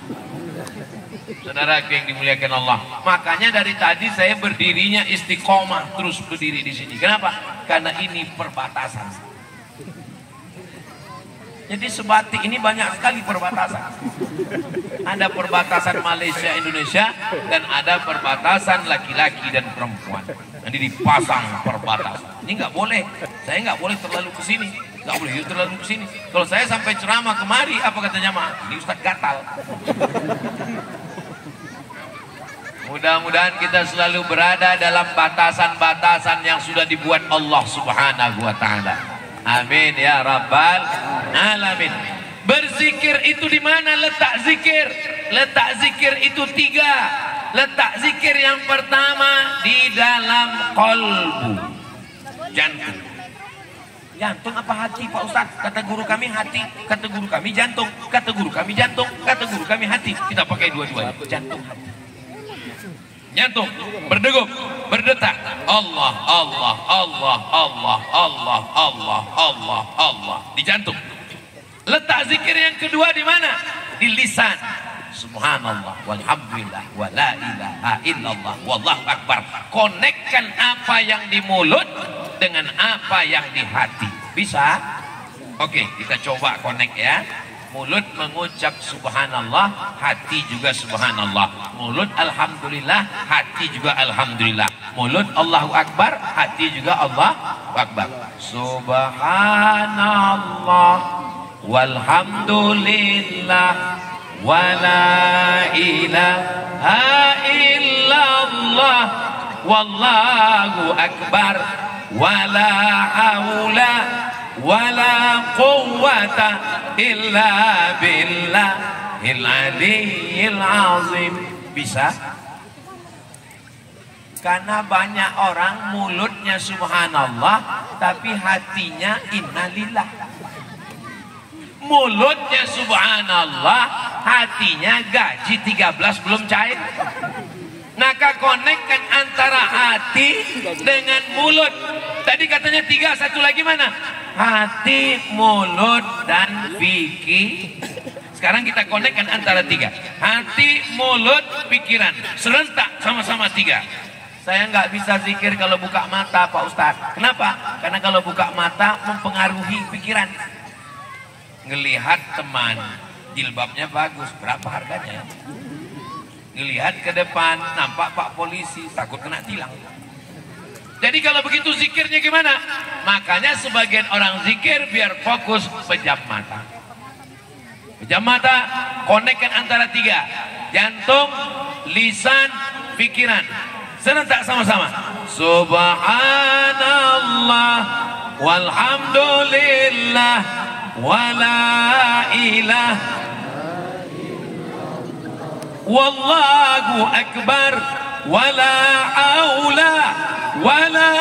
Saudara yang dimuliakan Allah. Makanya dari tadi saya berdirinya istiqomah, terus berdiri di sini. Kenapa? Karena ini perbatasan. Jadi Sebatik ini banyak sekali perbatasan. Ada perbatasan Malaysia Indonesia dan ada perbatasan laki-laki dan perempuan. Nanti dipasang perbatasan. Ini nggak boleh. Saya nggak boleh terlalu ke sini. Nggak boleh terlalu ke sini. Kalau saya sampai ceramah kemari, apa kata jamaah? Ini Ustaz gatal. Mudah-mudahan kita selalu berada dalam batasan-batasan yang sudah dibuat Allah Subhanahu wa taala. Amin ya rabbal alamin. Berzikir itu di mana letak zikir? Letak zikir itu 3. Letak zikir yang pertama di dalam kolbu, jantung. Jantung apa hati Pak Ustaz? Kata guru kami hati, kata guru kami jantung, kata guru kami jantung, kata guru kami hati. Kita pakai dua-duanya, jantung hati. Jantung berdegup, berdetak. Allah, Allah, Allah, Allah, Allah, Allah, Allah, Allah di jantung. Letak zikir yang kedua di mana? Di lisan. Subhanallah, walhamdulillah, wa la ilaha illallah, wallahu akbar. Konekkan apa yang di mulut dengan apa yang di hati. Bisa? Oke, kita coba konek ya. Mulut mengucap subhanallah, hati juga subhanallah. Mulut alhamdulillah, hati juga alhamdulillah. Mulut Allahu akbar, hati juga Allahu akbar. Subhanallah walhamdulillah wala ilaha illallah wallahu akbar wala haula wala quwwata illa billahil aliyyil azim. Bisa? Karena banyak orang mulutnya subhanallah tapi hatinya innalillah. Mulutnya subhanallah, hatinya gaji 13 belum cair. Maka konekkan antara hati dengan mulut. Tadi katanya 3, satu lagi mana? Hati, mulut, dan fikir. Sekarang kita konekkan antara 3. Hati, mulut, pikiran. Serentak sama-sama 3. Saya nggak bisa zikir kalau buka mata Pak Ustadz. Kenapa? Karena kalau buka mata mempengaruhi pikiran. Ngelihat teman, jilbabnya bagus, berapa harganya? Ngelihat ke depan, nampak Pak Polisi, takut kena tilang. Jadi kalau begitu zikirnya gimana? Makanya sebagian orang zikir biar fokus pejam mata. Pejam mata, konekkan antara 3. Jantung, lisan, pikiran. Serentak sama-sama. Subhanallah walhamdulillah wala ilaha wallahu akbar wala haula wala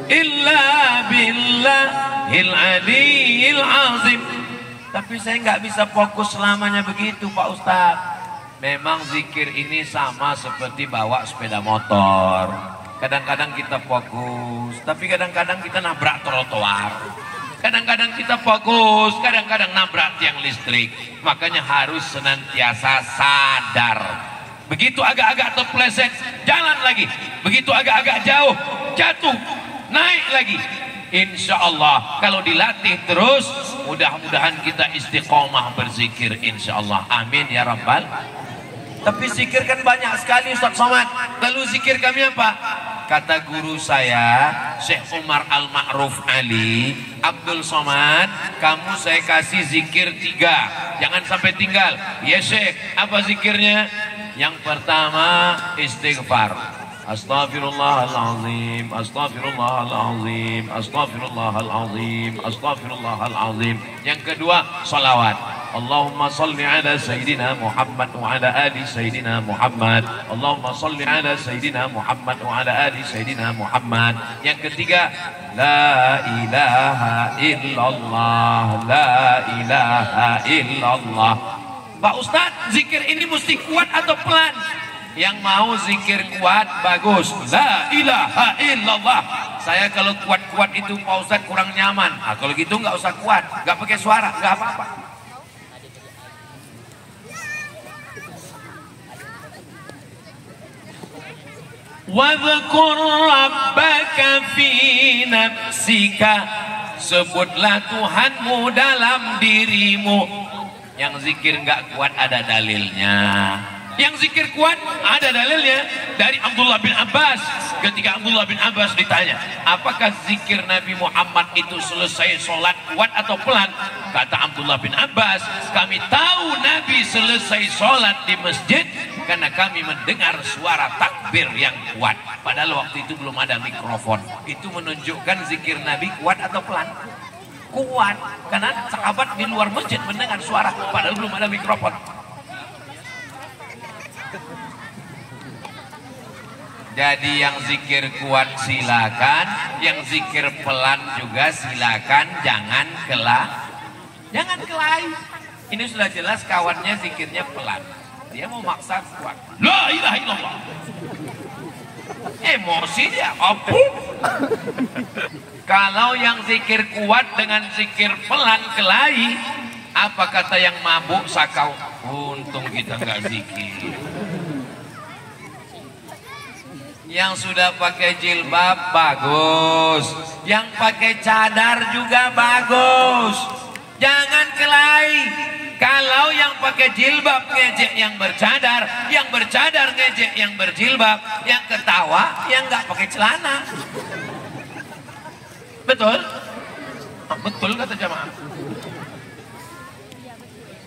illa billahil aliyyil azim. Tapi saya nggak bisa fokus selamanya begitu Pak Ustadz. Memang zikir ini sama seperti bawa sepeda motor. Kadang-kadang kita fokus, tapi kadang-kadang kita nabrak trotoar. Kadang-kadang kita fokus, kadang-kadang nabrak tiang listrik. Makanya harus senantiasa sadar. Begitu agak-agak terpeleset, jalan lagi. Begitu agak-agak jauh, jatuh, naik lagi. Insya Allah kalau dilatih terus, mudah-mudahan kita istiqomah berzikir insya Allah. Amin ya Rabbal. Tapi zikir kan banyak sekali Ustaz Somad. Lalu zikir kami apa? Kata guru saya Syekh Umar Al-Ma'ruf Ali, Abdul Somad, kamu saya kasih zikir 3, jangan sampai tinggal. Ya Syekh, apa zikirnya? Yang pertama istighfar. Astaghfirullahalazim, astaghfirullahalazim, astaghfirullahalazim, astaghfirullahalazim. Yang kedua salawat. Allahumma salli ala Sayyidina Muhammad wa ala ali Sayyidina Muhammad. Allahumma salli ala Sayyidina Muhammad wa ala ali Sayyidina Muhammad. Yang ketiga, la ilaha illallah, la ilaha illallah. Pak Ustadz, zikir ini mesti kuat atau pelan? Yang mau zikir kuat, bagus. La ilaha illallah. Saya kalau kuat-kuat itu Pak Ustadz kurang nyaman. Nah, kalau gitu nggak usah kuat, nggak pakai suara, nggak apa-apa. Wadhkur rabbaka fi nafsika, sebutlah Tuhanmu dalam dirimu. Yang zikir nggak kuat ada dalilnya. Yang zikir kuat ada dalilnya dari Abdullah bin Abbas. Ketika Abdullah bin Abbas ditanya, apakah zikir Nabi Muhammad itu selesai sholat kuat atau pelan? Kata Abdullah bin Abbas, kami tahu Nabi selesai sholat di masjid karena kami mendengar suara takbir yang kuat. Padahal waktu itu belum ada mikrofon. Itu menunjukkan zikir Nabi kuat atau pelan? Kuat, karena sahabat di luar masjid mendengar suara padahal belum ada mikrofon. Jadi yang zikir kuat silakan, yang zikir pelan juga silakan, jangan kelahi. Ini sudah jelas kawannya zikirnya pelan, dia mau maksa kuat. La ilaha illallah. Emosi dia, opung. Kalau yang zikir kuat dengan zikir pelan kelahi, apa kata yang mabuk sakau? Untung kita nggak zikir. Yang sudah pakai jilbab bagus, yang pakai cadar juga bagus. Jangan kelahi. Kalau yang pakai jilbab ngejek yang bercadar ngejek yang berjilbab, yang ketawa yang nggak pakai celana. Betul? Betul kata jamaah.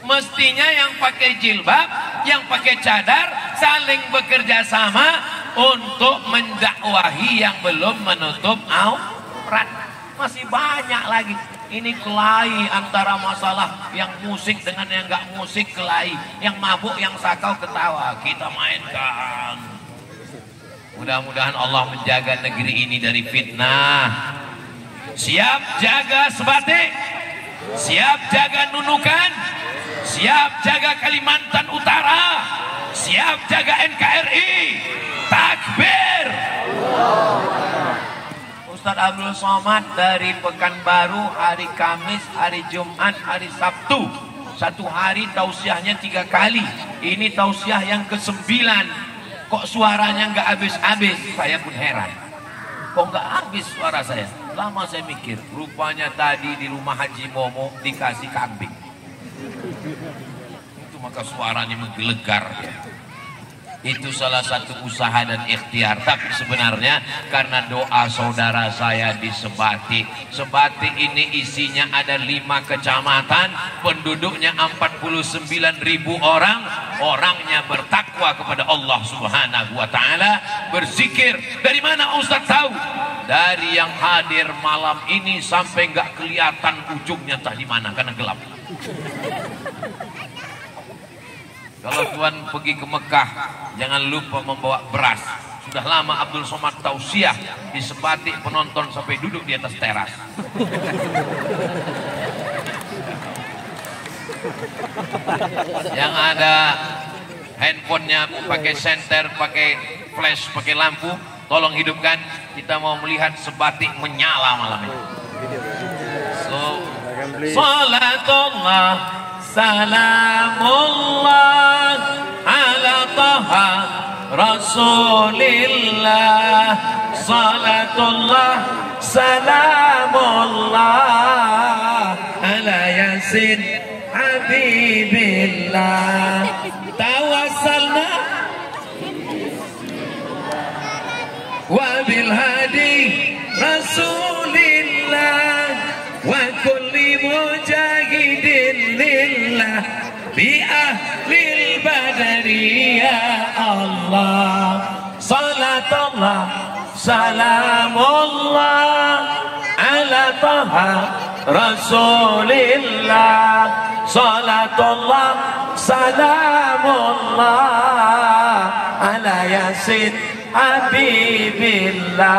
Mestinya yang pakai jilbab, yang pakai cadar saling bekerja sama untuk mendakwahi yang belum menutup aurat. Masih banyak lagi. Ini kelahi antara masalah yang musik dengan yang nggak musik, kelahi. Yang mabuk, yang sakau ketawa. Kita mainkan. Mudah-mudahan Allah menjaga negeri ini dari fitnah. Siap jaga Sebatik, siap jaga Nunukan, siap jaga Kalimantan Utara, siap jaga NKRI. Takbir. Ustaz Abdul Somad dari Pekanbaru hari Kamis, hari Jumat, hari Sabtu. Satu hari tausiahnya 3 kali. Ini tausiah yang ke-9. Kok suaranya nggak habis-habis? Saya pun heran. Kok nggak habis suara saya? Lama saya mikir. Rupanya tadi di rumah Haji Momo dikasih kambing. Itu maka suaranya menggelegar. Itu salah satu usaha dan ikhtiar. Tapi sebenarnya karena doa saudara saya di Sebatik. Sebatik ini isinya ada 5 kecamatan, penduduknya 49.000 orang. Orangnya bertakwa kepada Allah Subhanahu wa ta'ala, berzikir. Dari mana Ustaz tahu? Dari yang hadir malam ini sampai nggak kelihatan ujungnya entah di mana karena gelap. Kalau Tuhan pergi ke Mekah, jangan lupa membawa beras. Sudah lama Abdul Somad tausiah di Sebatik, penonton sampai duduk di atas teras. Yang ada handphonenya pakai senter, pakai flash, pakai lampu, tolong hidupkan. Kita mau melihat Sebatik menyala malam ini. salatullah salamullah ala taha rasulillah, salatullah salamullah ala yasin habibillah, tawassalna wa bil hadi rasulillah wa kulli mujahidin lillah bi ahlil badri ya Allah, salatullah salamullah ala taha rasulillah, salatullah salamullah ala yasin habibillah,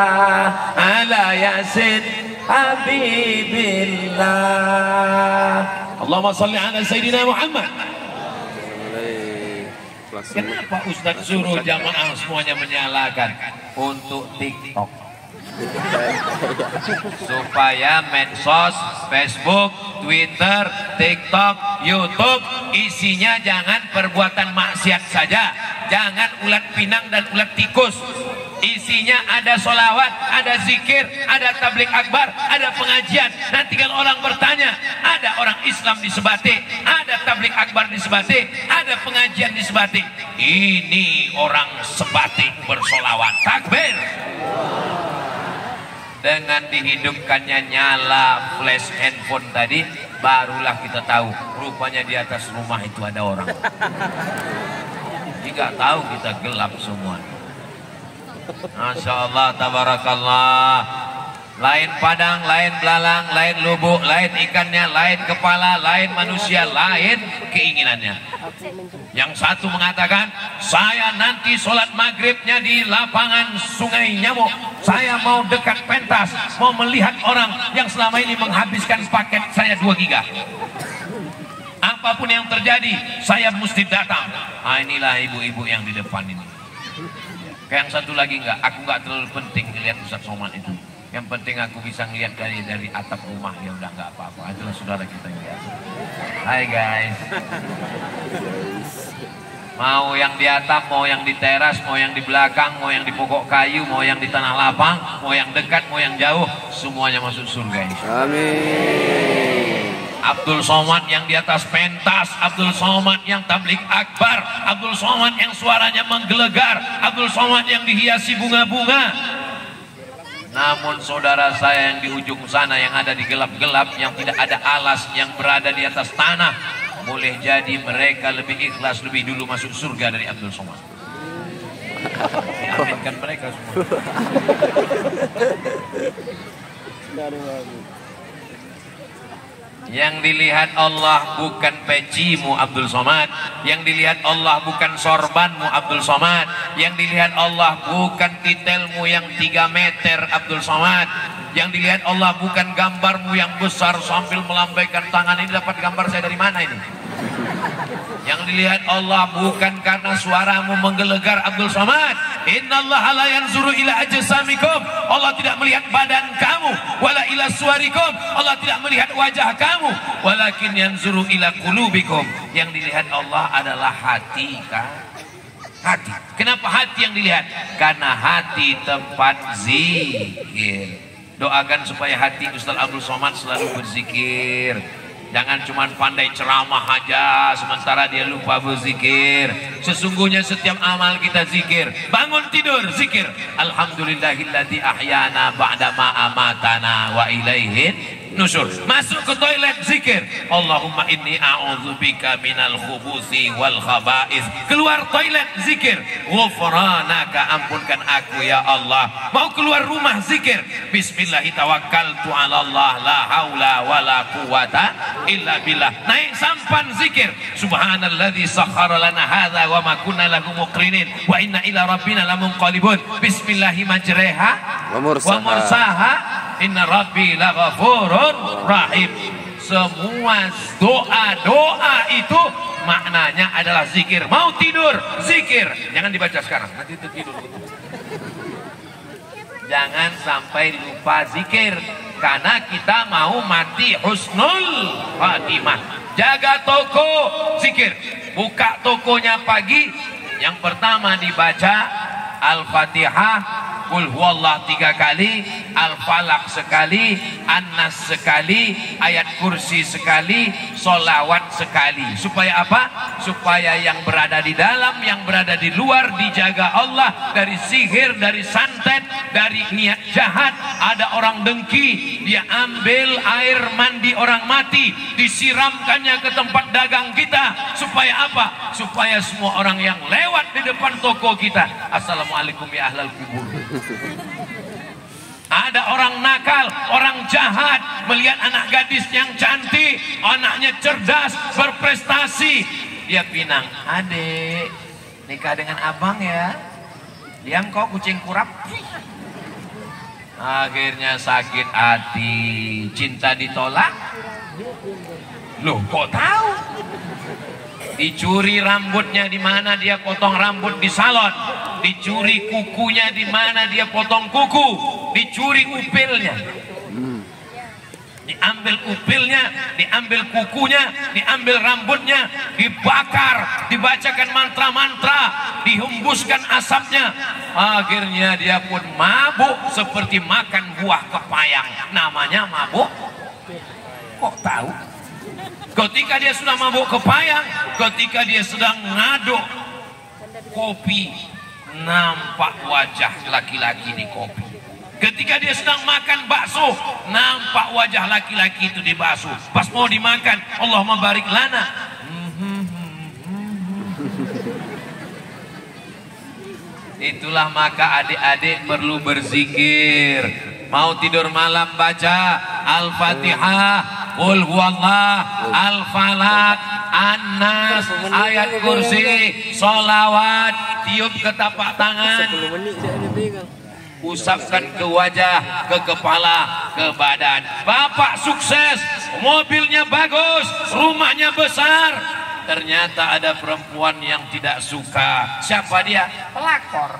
ala yasin habibillah. Allahumma salli ala Sayyidina Muhammad. Kenapa Ustadz suruh jamaah semuanya menyalakan? Untuk TikTok, supaya medsos, Facebook, Twitter, TikTok, YouTube isinya jangan perbuatan maksiat saja, jangan ulat pinang dan ulat tikus. Isinya ada solawat, ada zikir, ada tabligh akbar, ada pengajian. Nanti kalau orang bertanya, ada orang Islam di Sebatik, ada tabligh akbar di Sebatik, ada pengajian di Sebatik. Ini orang Sebatik bersolawat. Takbir. Dengan dihidupkannya nyala flash handphone tadi, barulah kita tahu rupanya di atas rumah itu ada orang. Jika tahu kita gelap semua. Masya Allah, tabarakallah. Lain padang, lain belalang, lain lubuk, lain ikannya, lain kepala, lain manusia, lain keinginannya. Yang satu mengatakan, saya nanti sholat maghribnya di lapangan Sungai Nyamuk. Saya mau dekat pentas, mau melihat orang yang selama ini menghabiskan paket saya 2 giga. Apapun yang terjadi, saya mesti datang. Nah, inilah ibu-ibu yang di depan ini. Yang satu lagi enggak, aku enggak terlalu penting melihat Ustaz Somad itu. Yang penting aku bisa ngelihat dari atap rumah, ya udah enggak apa-apa. Itulah saudara kita yang lihat. Hai guys. Mau yang di atap, mau yang di teras, mau yang di belakang, mau yang di pokok kayu, mau yang di tanah lapang, mau yang dekat, mau yang jauh, semuanya masuk surga. Amin. Abdul Somad yang di atas pentas, Abdul Somad yang tabligh akbar, Abdul Somad yang suaranya menggelegar, Abdul Somad yang dihiasi bunga-bunga. Namun saudara saya yang di ujung sana, yang ada di gelap-gelap, yang tidak ada alas, yang berada di atas tanah, boleh jadi mereka lebih ikhlas, lebih dulu masuk surga dari Abdul Somad. Aminkan mereka semua. Yang dilihat Allah bukan pecimu Abdul Somad, yang dilihat Allah bukan sorbanmu Abdul Somad, yang dilihat Allah bukan titelmu yang 3 meter Abdul Somad, yang dilihat Allah bukan gambarmu yang besar sambil melambaikan tangan. Ini dapat gambar saya dari mana ini? Yang dilihat Allah bukan karena suaramu menggelegar Abdul Somad. Innallaha la yanzuru ila ajsamikum. Allah tidak melihat badan kamu, wala ila suwarikum. Allah tidak melihat wajah kamu, walakin yanzuru ila qulubikum. Yang dilihat Allah adalah hati kan? Hati. Kenapa hati yang dilihat? Karena hati tempat zikir. Doakan supaya hati Ustaz Abdul Somad selalu berzikir. Jangan cuma pandai ceramah aja sementara dia lupa berzikir. Sesungguhnya setiap amal kita zikir. Bangun tidur zikir. Alhamdulillahilladzi ahyana ba'dama amatana wa ilaihin nusur. Masuk ke toilet zikir. Allahumma inni a'udzubika minal khubuthi wal khaba'ith. Keluar toilet zikir. Ghufranaka, ampunkan aku ya Allah. Mau keluar rumah zikir. Bismillahi tawakkaltu 'ala Allah la haula wala quwata illa billah. Naik sampan zikir. Subhanalladzi sakhkhara lana hadza wa ma kunna lahu muqrinin wa inna ila rabbina lamunqalibun. Bismillahi majreha wa mursaha. Inna rabbi laghafurur rahim. Semua doa-doa itu maknanya adalah zikir. Mau tidur, zikir. Jangan dibaca sekarang, nanti itu tidur. Jangan sampai lupa zikir. karena kita mau mati husnul khatimah. Jaga toko, zikir. Buka tokonya pagi, yang pertama dibaca Al-Fatihah, Qul huwallah 3 kali, Al-Falaq sekali, An-Nas sekali, ayat kursi sekali, solawat sekali. Supaya apa? Supaya yang berada di dalam, yang berada di luar dijaga Allah dari sihir, dari santet, dari niat jahat. Ada orang dengki, dia ambil air mandi orang mati, disiramkannya ke tempat dagang kita. Supaya apa? Supaya semua orang yang lewat di depan toko kita, assalamualaikum ya ahlal kubur. Ada orang nakal, orang jahat melihat anak gadis yang cantik, anaknya cerdas, berprestasi, dia pinang, adek nikah dengan abang ya, diam kok kucing kurap. Akhirnya sakit hati, cinta ditolak. Loh kok tahu? Dicuri rambutnya di mana dia potong rambut di salon, dicuri kukunya di mana dia potong kuku, dicuri upilnya, diambil upilnya, diambil kukunya, diambil rambutnya, dibakar, dibacakan mantra-mantra, dihembuskan asapnya. Akhirnya dia pun mabuk seperti makan buah kepayang. Namanya mabuk. Kok tahu? Ketika dia sudah mabuk kepayang, ketika dia sedang ngaduk kopi, nampak wajah laki-laki di kopi. Ketika dia sedang makan bakso, nampak wajah laki-laki itu di bakso. Pas mau dimakan, Allahumma barik lana. Itulah maka adik-adik perlu berzikir. Mau tidur malam baca Al-Fatihah, Qul huwallah, Al-Falaq, An-Nas, ayat kursi, solawat, tiup ke tapak tangan, usapkan ke wajah, ke kepala, ke badan. Bapak sukses, mobilnya bagus, rumahnya besar. Ternyata ada perempuan yang tidak suka. Siapa dia? Pelakor.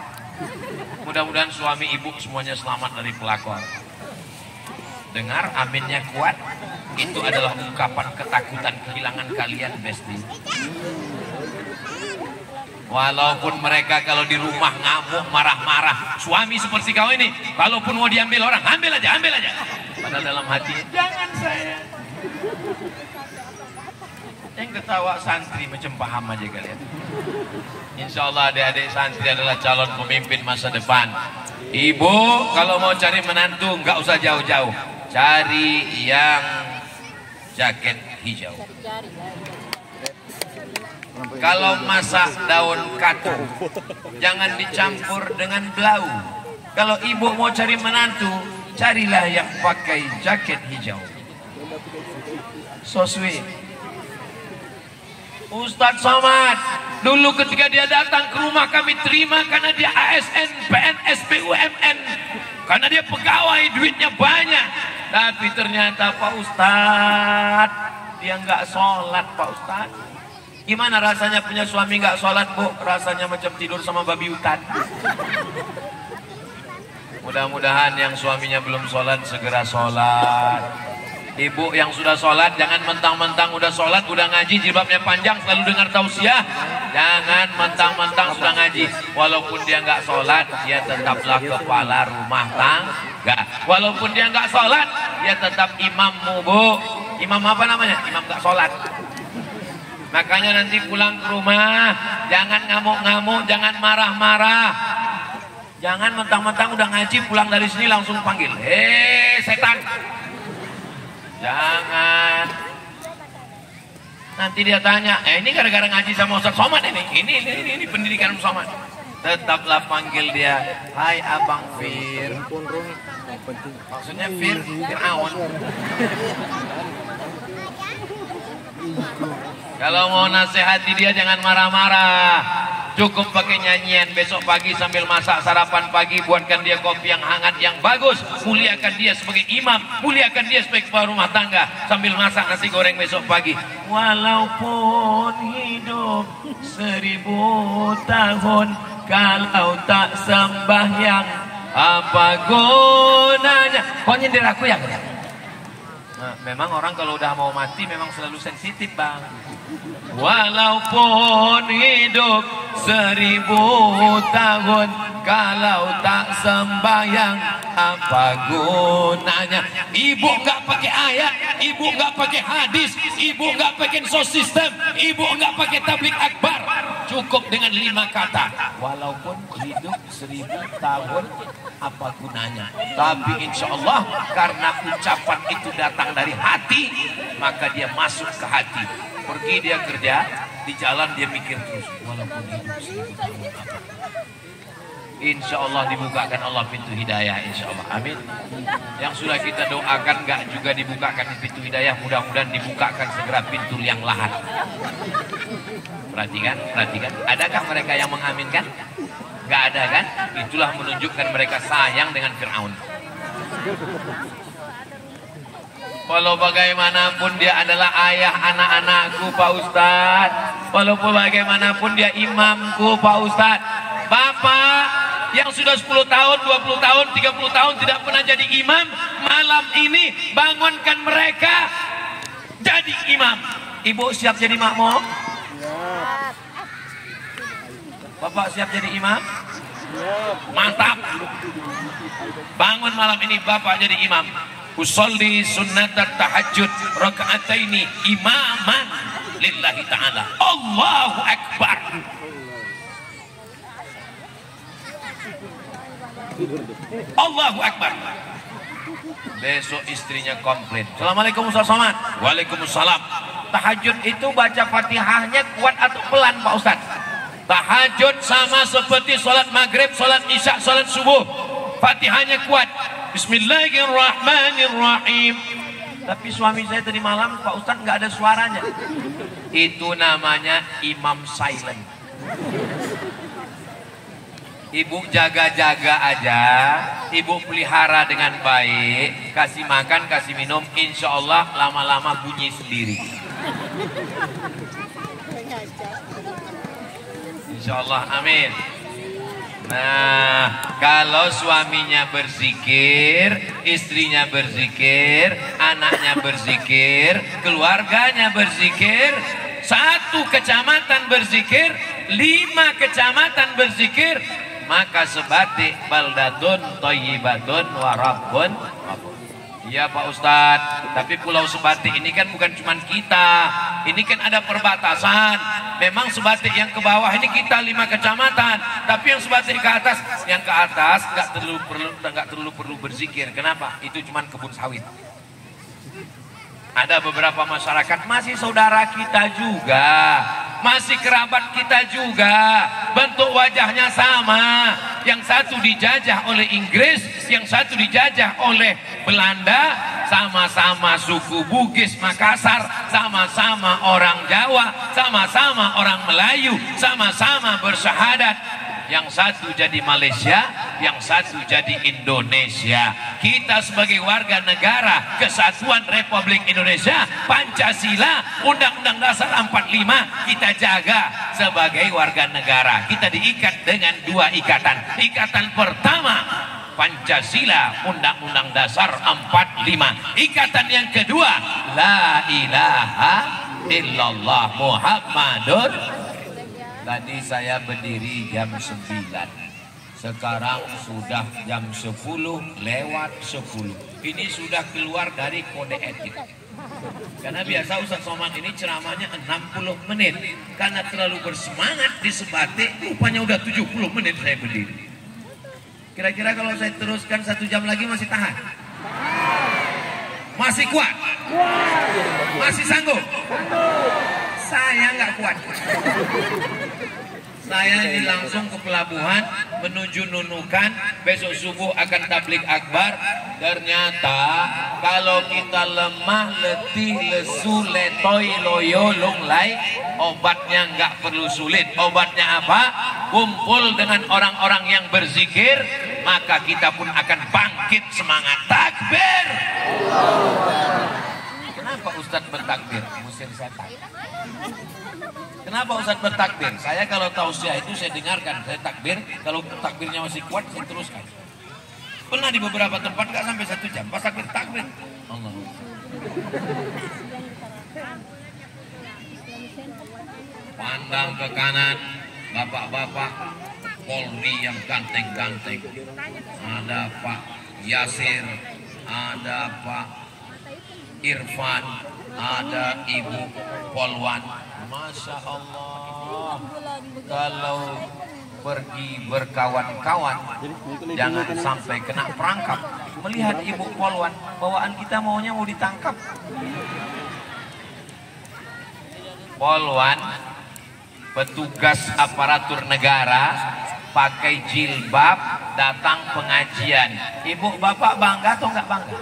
Mudah-mudahan suami ibu semuanya selamat dari pelakor. Dengar aminnya kuat. Itu adalah ungkapan ketakutan kehilangan kalian, Besti. Walaupun mereka kalau di rumah ngamuk, marah-marah, suami seperti kau ini, kalaupun mau diambil orang, ambil aja, ambil aja. Padahal dalam hati, jangan saya. Yang ketawa santri macam paham aja kalian. Insya Allah adik-adik santri adalah calon pemimpin masa depan. Ibu kalau mau cari menantu nggak usah jauh-jauh, cari yang jaket hijau. Kalau masak daun katu, jangan dicampur dengan belau. Kalau ibu mau cari menantu, carilah yang pakai jaket hijau. So sweet. Ustadz Somad, dulu ketika dia datang ke rumah kami terima karena dia ASN, PNS, BUMN. Karena dia pegawai, duitnya banyak. Tapi ternyata Pak Ustadz, dia nggak sholat Pak Ustadz. Gimana rasanya punya suami nggak sholat Bu? Rasanya macam tidur sama babi hutan. Mudah-mudahan yang suaminya belum sholat segera sholat. Ibu yang sudah sholat jangan mentang-mentang udah sholat, udah ngaji, jilbabnya panjang selalu dengar tausiah. Jangan mentang-mentang sudah ngaji, walaupun dia nggak sholat, dia tetaplah kepala rumah tangga. Walaupun dia nggak sholat, dia tetap imammu Bu. Imam apa namanya? Imam nggak sholat. Makanya nanti pulang ke rumah jangan ngamuk-ngamuk, jangan marah-marah. Jangan mentang-mentang udah ngaji pulang dari sini langsung panggil, hei setan. Jangan. Nanti dia tanya, ini gara-gara ngaji sama Ustadz Somad ini pendidikan Somad. Tetaplah panggil dia, hai Abang Fir. Maksudnya Fir'aun. Kalau mau nasihati dia jangan marah-marah. Cukup pakai nyanyian. Besok pagi sambil masak sarapan pagi, buatkan dia kopi yang hangat yang bagus. Muliakan dia sebagai imam, muliakan dia sebagai kepala rumah tangga. Sambil masak nasi goreng besok pagi. Walaupun hidup 1000 tahun, kalau tak sembahyang apa gunanya? Kok nyindir aku ya? Nah, memang orang kalau udah mau mati memang selalu sensitif, Bang. Walaupun hidup 1000 tahun, kalau tak sembahyang apa gunanya? Ibu nggak pakai ayat, ibu nggak pakai hadis, ibu nggak pakai sound system, ibu nggak pakai tablik akbar. Cukup dengan 5 kata. Walaupun hidup 1000 tahun, apa gunanya? Tapi insya Allah karena ucapan itu datang dari hati, maka dia masuk ke hati. Pergi dia kerja, di jalan dia mikir terus. Walaupun hidup 1000 tahun, apa? Insya Allah dibukakan Allah pintu hidayah, insya Allah, amin. Yang sudah kita doakan nggak juga dibukakan pintu hidayah, mudah-mudahan dibukakan segera pintu yang lahat. Perhatikan, perhatikan. Adakah mereka yang mengaminkan? Nggak ada kan? Itulah menunjukkan mereka sayang dengan Fir'aun. Walau bagaimanapun dia adalah ayah anak-anakku, Pak Ustadz. Walaupun bagaimanapun dia imamku, Pak Ustadz. Bapak yang sudah 10 tahun, 20 tahun, 30 tahun tidak pernah jadi imam, malam ini bangunkan mereka jadi imam. Ibu siap jadi makmum? Bapak siap jadi imam? Mantap. Bangun malam ini Bapak jadi imam. Usolli sunnatat tahajud rakaataini imaman lillahi ta'ala. Allahu Akbar. Allahu Akbar. Besok istrinya komplain. Assalamualaikum Ustaz Somad. Waalaikumsalam. Tahajud itu baca Fatihahnya kuat atau pelan, Pak Ustaz? Tahajud sama seperti sholat maghrib, sholat isya, sholat subuh. Fatihahnya kuat. Bismillahirrahmanirrahim. Tapi suami saya tadi malam, Pak Ustaz, nggak ada suaranya. Itu namanya imam silent. Ibu jaga-jaga aja, ibu pelihara dengan baik, kasih makan, kasih minum, insya Allah lama-lama bunyi sendiri. Insya Allah, amin. Nah, kalau suaminya berzikir, istrinya berzikir, anaknya berzikir, keluarganya berzikir, 1 kecamatan berzikir, 5 kecamatan berzikir, maka sebatik baldatun thayyibatun wa rabbun. Iya Pak Ustadz, tapi Pulau Sebatik ini kan bukan cuma kita, ini kan ada perbatasan. Memang Sebatik yang ke bawah ini kita 5 kecamatan, tapi yang Sebatik ke atas nggak terlalu perlu berzikir. Kenapa? Itu cuma kebun sawit. Ada beberapa masyarakat masih saudara kita juga, masih kerabat kita juga, bentuk wajahnya sama. Yang satu dijajah oleh Inggris, yang satu dijajah oleh Belanda, sama-sama suku Bugis Makassar, sama-sama orang Jawa, sama-sama orang Melayu, sama-sama bersyahadat. Yang satu jadi Malaysia, yang satu jadi Indonesia. Kita sebagai warga negara Kesatuan Republik Indonesia, Pancasila, Undang-Undang Dasar 45 kita jaga sebagai warga negara. Kita diikat dengan 2 ikatan. Ikatan pertama Pancasila, Undang-Undang Dasar 45. Ikatan yang kedua, La ilaha illallah Muhammadur. Tadi saya berdiri jam 9, sekarang sudah jam 10 lewat 10. Ini sudah keluar dari kode etik. Karena biasa Ustaz Somad ini ceramahnya 60 menit. Karena terlalu bersemangat di Sebatik, rupanya udah 70 menit saya berdiri. Kira-kira kalau saya teruskan 1 jam lagi masih tahan? Masih kuat? Masih sanggup? Saya nggak kuat. Saya ini langsung ke pelabuhan menuju Nunukan, besok subuh akan tablik akbar. Ternyata kalau kita lemah, letih, lesu, letoy, loyo, lunglai, obatnya nggak perlu sulit. Obatnya apa? Kumpul dengan orang-orang yang berzikir, maka kita pun akan bangkit semangat. Takbir! Kenapa Ustadz bertakbir? Musir setan. Kenapa Ustadz bertakbir? Saya kalau tausiah itu saya dengarkan, saya takbir. Kalau takbirnya masih kuat, saya teruskan. Pernah di beberapa tempat nggak sampai 1 jam, pas takbir Allah. Pandang ke kanan, bapak-bapak Polri yang ganteng-ganteng. Ada Pak Yasir, ada Pak Irfan, ada Ibu Polwan. Masya Allah, kalau pergi berkawan-kawan jangan sampai kena perangkap. Melihat Ibu Polwan, bawaan kita maunya mau ditangkap. Polwan, petugas aparatur negara, pakai jilbab, datang pengajian. Ibu bapak bangga atau enggak bangga?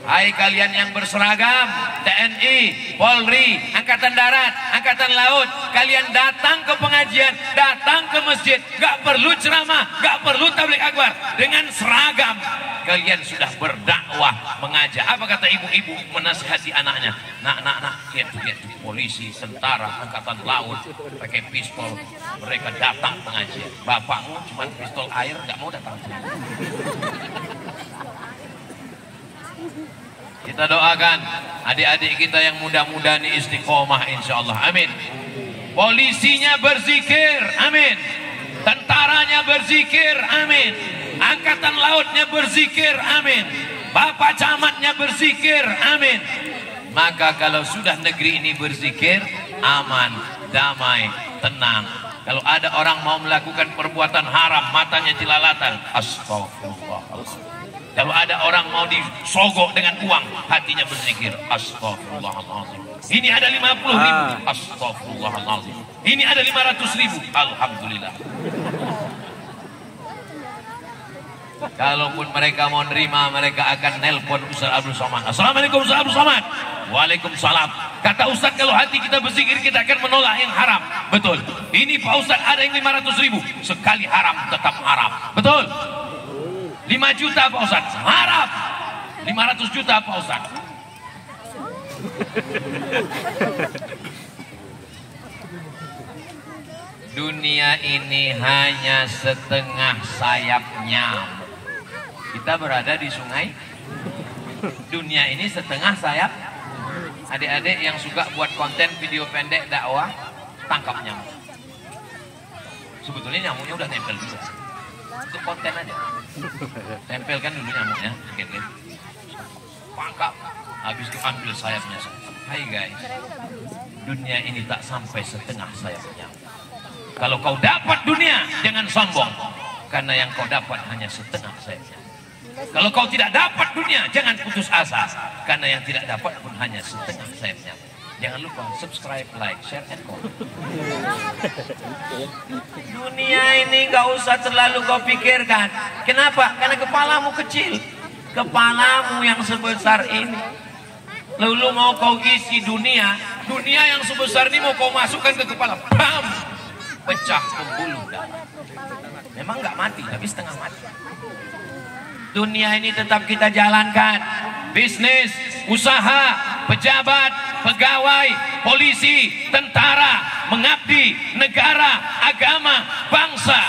Hai kalian yang berseragam TNI, Polri, Angkatan Darat, Angkatan Laut, kalian datang ke pengajian, datang ke masjid, gak perlu ceramah, gak perlu tabligh akbar, dengan seragam kalian sudah berdakwah, mengajak. Apa kata ibu-ibu menasihati anaknya? Nak, lihat tuh, polisi, tentara, Angkatan Laut pakai pistol, mereka datang pengajian. Bapakmu cuma pistol air, gak mau datang. Kita doakan adik-adik kita yang muda-muda ini istiqomah insya Allah, amin. Polisinya berzikir, amin. Tentaranya berzikir, amin. Angkatan Lautnya berzikir, amin. Bapak camatnya berzikir, amin. Maka kalau sudah negeri ini berzikir, aman, damai, tenang. Kalau ada orang mau melakukan perbuatan haram, matanya jelalatan, astagfirullahaladzim. Kalau ada orang mau disogok dengan uang, hatinya berzikir, astagfirullahaladzim. Ini ada 50.000, astagfirullahaladzim. Ini ada 500.000, alhamdulillah. Kalaupun mereka mau nerima, mereka akan nelpon Ustaz Abdul Somad. Assalamualaikum Ustaz Abdul Somad. Waalaikumsalam. Kata Ustaz, kalau hati kita berzikir, kita akan menolak yang haram. Betul. Ini Pak Ustaz ada yang 500.000, sekali haram tetap haram. Betul. 5 juta Pak Ustaz, harap 500 juta Pak Ustaz. Dunia ini hanya setengah sayapnya. Kita berada di sungai. Dunia ini setengah sayap. Adik-adik yang suka buat konten video pendek dakwah, tangkap nyamuk. Sebetulnya nyamuknya udah nempel juga. Untuk konten aja. Tempelkan dulu nyamuknya, gitu. Pangkap, habis itu ambil sayapnya. Hai guys, dunia ini tak sampai setengah sayapnya. Kalau kau dapat dunia, jangan sombong, karena yang kau dapat hanya setengah sayapnya. Kalau kau tidak dapat dunia, jangan putus asa, karena yang tidak dapat pun hanya setengah sayapnya. Jangan lupa subscribe, like, share, and comment. Dunia ini gak usah terlalu kau pikirkan. Kenapa? Karena kepalamu kecil. Kepalamu yang sebesar ini. Lalu mau kau isi dunia yang sebesar ini mau kau masukkan ke kepala. Bam! Pecah pembuluh darah. Memang gak mati, tapi setengah mati. Dunia ini tetap kita jalankan. Bisnis, usaha, pejabat, pegawai, polisi, tentara, mengabdi, negara, agama, bangsa.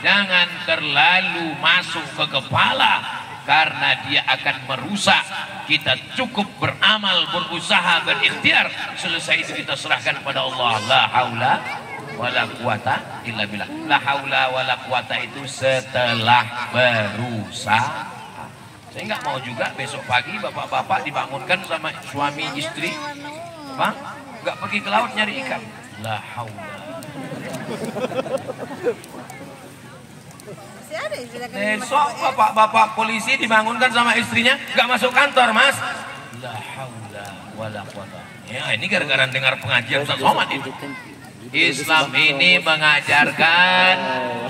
Jangan terlalu masuk ke kepala, karena dia akan merusak. Kita cukup beramal, berusaha, berikhtiar. Selesai itu kita serahkan kepada Allah. La haula wala quwata illa billah. La haula wala quwata itu setelah berusaha. Saya nggak mau juga besok pagi bapak-bapak dibangunkan sama suami istri, Bang, nggak pergi ke laut nyari ikan. La haula. Besok bapak-bapak polisi dibangunkan sama istrinya, nggak masuk kantor, Mas. La haula wala quwata. Ya, ini gara-gara dengar pengajian Ustaz Somad itu. Islam ini mengajarkan,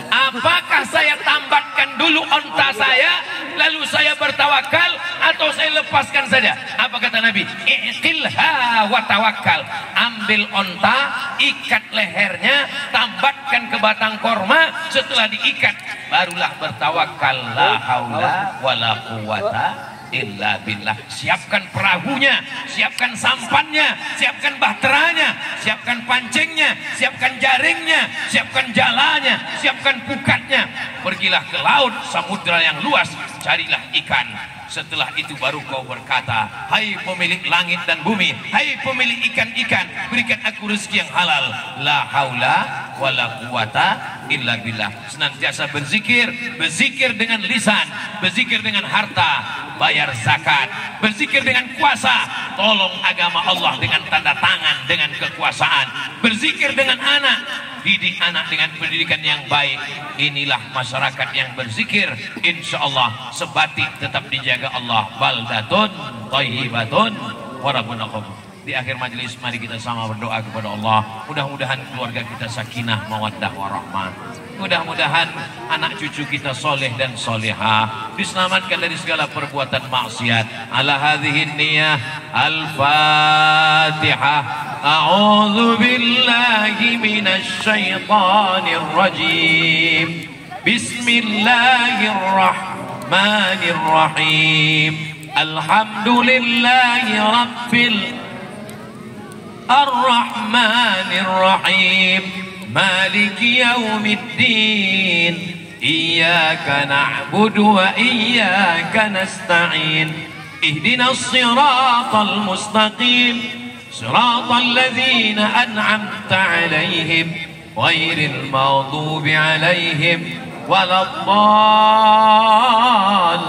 apakah saya tambatkan dulu onta saya, lalu saya bertawakal, atau saya lepaskan saja? Apa kata Nabi? Iqilha wa tawakkal. Ambil onta, ikat lehernya, tambatkan ke batang korma, setelah diikat, barulah bertawakal. La haula wa la quwata illa billah. Siapkan perahunya, siapkan sampannya, siapkan bahteranya, siapkan pancingnya, siapkan jaringnya, siapkan jalanya, siapkan pukatnya. Pergilah ke laut, samudra yang luas, carilah ikan. Setelah itu baru kau berkata, hai pemilik langit dan bumi, hai pemilik ikan-ikan, berikan aku rezeki yang halal. La haula wala quwata illa billah. Senantiasa berzikir, berzikir dengan lisan, berzikir dengan harta, bayar zakat, berzikir dengan kuasa, tolong agama Allah dengan tanda tangan, dengan kekuasaan, berzikir dengan anak, didik anak dengan pendidikan yang baik. Inilah masyarakat yang berzikir, insya Allah sebati tetap dijaga Allah. Baldatun thayyibatun wa rabbuna ghafur. Di akhir majelis mari kita sama berdoa kepada Allah, mudah-mudahan keluarga kita sakinah mawaddah warahmah, mudah-mudahan anak cucu kita soleh dan solehah, diselamatkan dari segala perbuatan maksiat. Ala hadhihi niyah al-fatihah. A'udzu billahi minasy syaithanir rajim. Bismillahirrahmanirrahim. Alhamdulillahi rabbil arrahmanirrahim. Maliki yaumiddin. Iyyaka na'budu wa iyyaka nasta'in. Ihdinas siratal mustaqim. صراط الذين أنعمت عليهم غير المغضوب عليهم ولا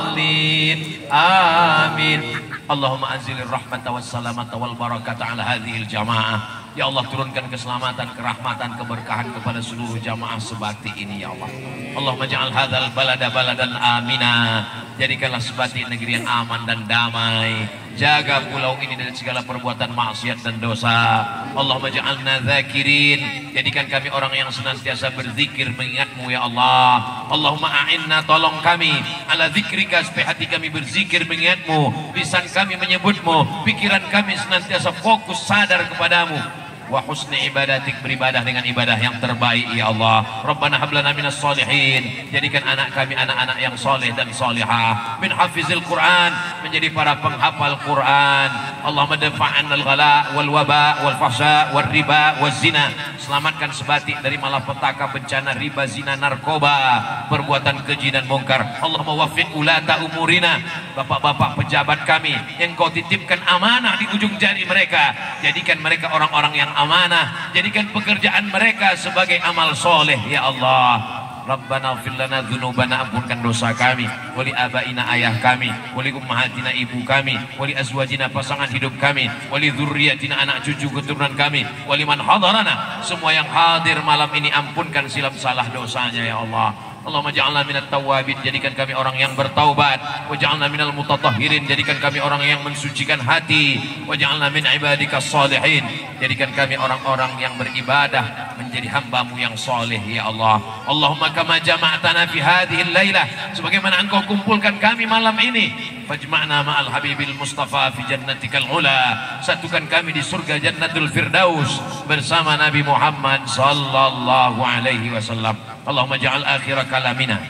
الضالين آمين. اللهم أنزل الرحمة والسلامة والبركة على هذه الجماعة. Ya Allah, turunkan keselamatan, kerahmatan, keberkahan kepada seluruh jamaah sebati ini ya Allah. Allahumma ja'al hadzal balada baladan amina. Jadikanlah sebati negeri yang aman dan damai. Jaga pulau ini dari segala perbuatan maksiat dan dosa. Allahumma ja'alna dzakirin. Jadikan kami orang yang senantiasa berzikir mengingat-Mu ya Allah. Allahumma a'inna, tolong kami ala dzikrika, supaya hati kami berzikir mengingat-Mu, lisan kami menyebut-Mu, pikiran kami senantiasa fokus sadar kepadamu. Wa husni ibadatik, beribadah dengan ibadah yang terbaik ya Allah. Rabbana hablana minas solihin. Jadikan anak kami anak-anak yang soleh dan solehah. Min hafizil Quran, menjadi para penghafal Quran. Allahumma dafa'an al-ghala wal waba wal fahsya wal riba wal zina. Selamatkan sebati dari malapetaka, bencana riba, zina, narkoba, perbuatan keji dan mungkar. Allahumma waffiq ulata umurina. Bapak-bapak pejabat kami yang Kau titipkan amanah di ujung jari mereka, jadikan mereka orang-orang yang amanah, jadikan pekerjaan mereka sebagai amal soleh ya Allah. Rabbana ighfir lana dzunubana, ampunkan dosa kami, wali abaina, ayah kami, wali ummahatina, ibu kami, wali azwajina, pasangan hidup kami, wali dzurriyyatina, anak cucu keturunan kami, wali man hadarana, semua yang hadir malam ini ampunkan silap salah dosanya ya Allah. Allahumma ja'alna minat tawabin, jadikan kami orang yang bertaubat. Wa ja'alna minal mutatahhirin, jadikan kami orang yang mensucikan hati. Wa ja'alna min ibadikas salihin, jadikan kami orang-orang yang beribadah, menjadi hamba-Mu yang soleh ya Allah. Allahumma kama jama'tana fi hadhil lailah, sebagaimana Engkau kumpulkan kami malam ini, fajma'na ma'al habibil mustafa fi jannatikal ula, satukan kami di surga jannatul firdaus bersama Nabi Muhammad sallallahu alaihi wasallam. Allahumma ja'al akhir kalamina,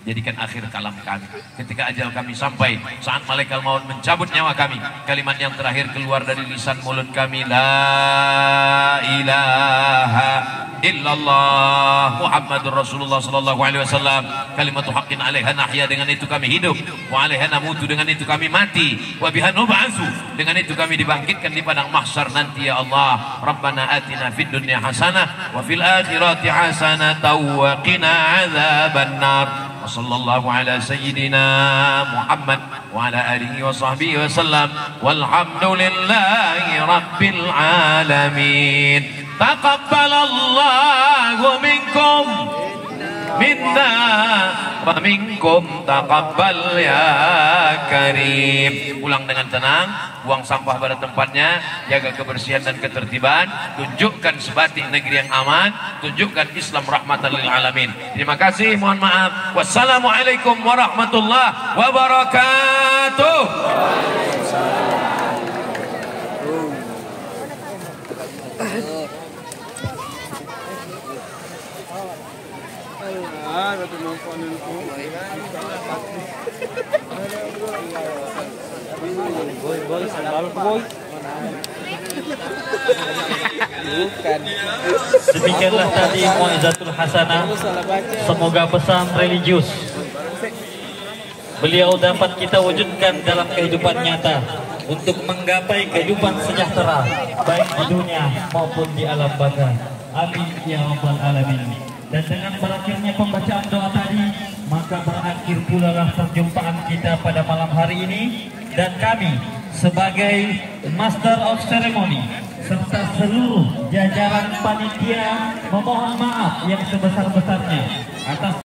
jadikan akhir kalam kami ketika ajal kami sampai, saat malaikat maut mencabut nyawa kami, kalimat yang terakhir keluar dari lisan mulut kami, la ilaha illallah Muhammadur Rasulullah sallallahu alaihi wasallam, kalimatu haqqin 'alaiha nahya, dengan itu kami hidup, wa 'alaiha namutu, dengan itu kami mati, wa biha nub'atsu, dengan itu kami dibangkitkan di padang mahsyar nanti ya Allah. Rabbana atina fid dunya hasanah wa fil akhirati hasanah wa qina 'adzabannar. Wa sallallahu ala sayyidina Muhammad wa ala alihi wa sahbihi wa sallam, walhamdulillahi rabbil alamin. Taqabbalallahu minkum minna wa minkum taqabbal ya karim. Ulang dengan tenang, buang sampah pada tempatnya, jaga kebersihan dan ketertiban, tunjukkan sebati negeri yang aman, tunjukkan Islam rahmatan lil alamin. Terima kasih, mohon maaf. Wassalamualaikum warahmatullahi wabarakatuh. Boy, sandal boy. Demikianlah tadi Mu'izatul Hasanah. Semoga pesan religius beliau dapat kita wujudkan dalam kehidupan nyata untuk menggapai kehidupan sejahtera baik di dunia maupun di alam baka. Amin ya rabbal alamin. Dan dengan berakhirnya pembacaan doa tadi, maka berakhir pula lah perjumpaan kita pada malam hari ini, dan kami sebagai Master of Ceremony serta seluruh jajaran panitia memohon maaf yang sebesar-besarnya atas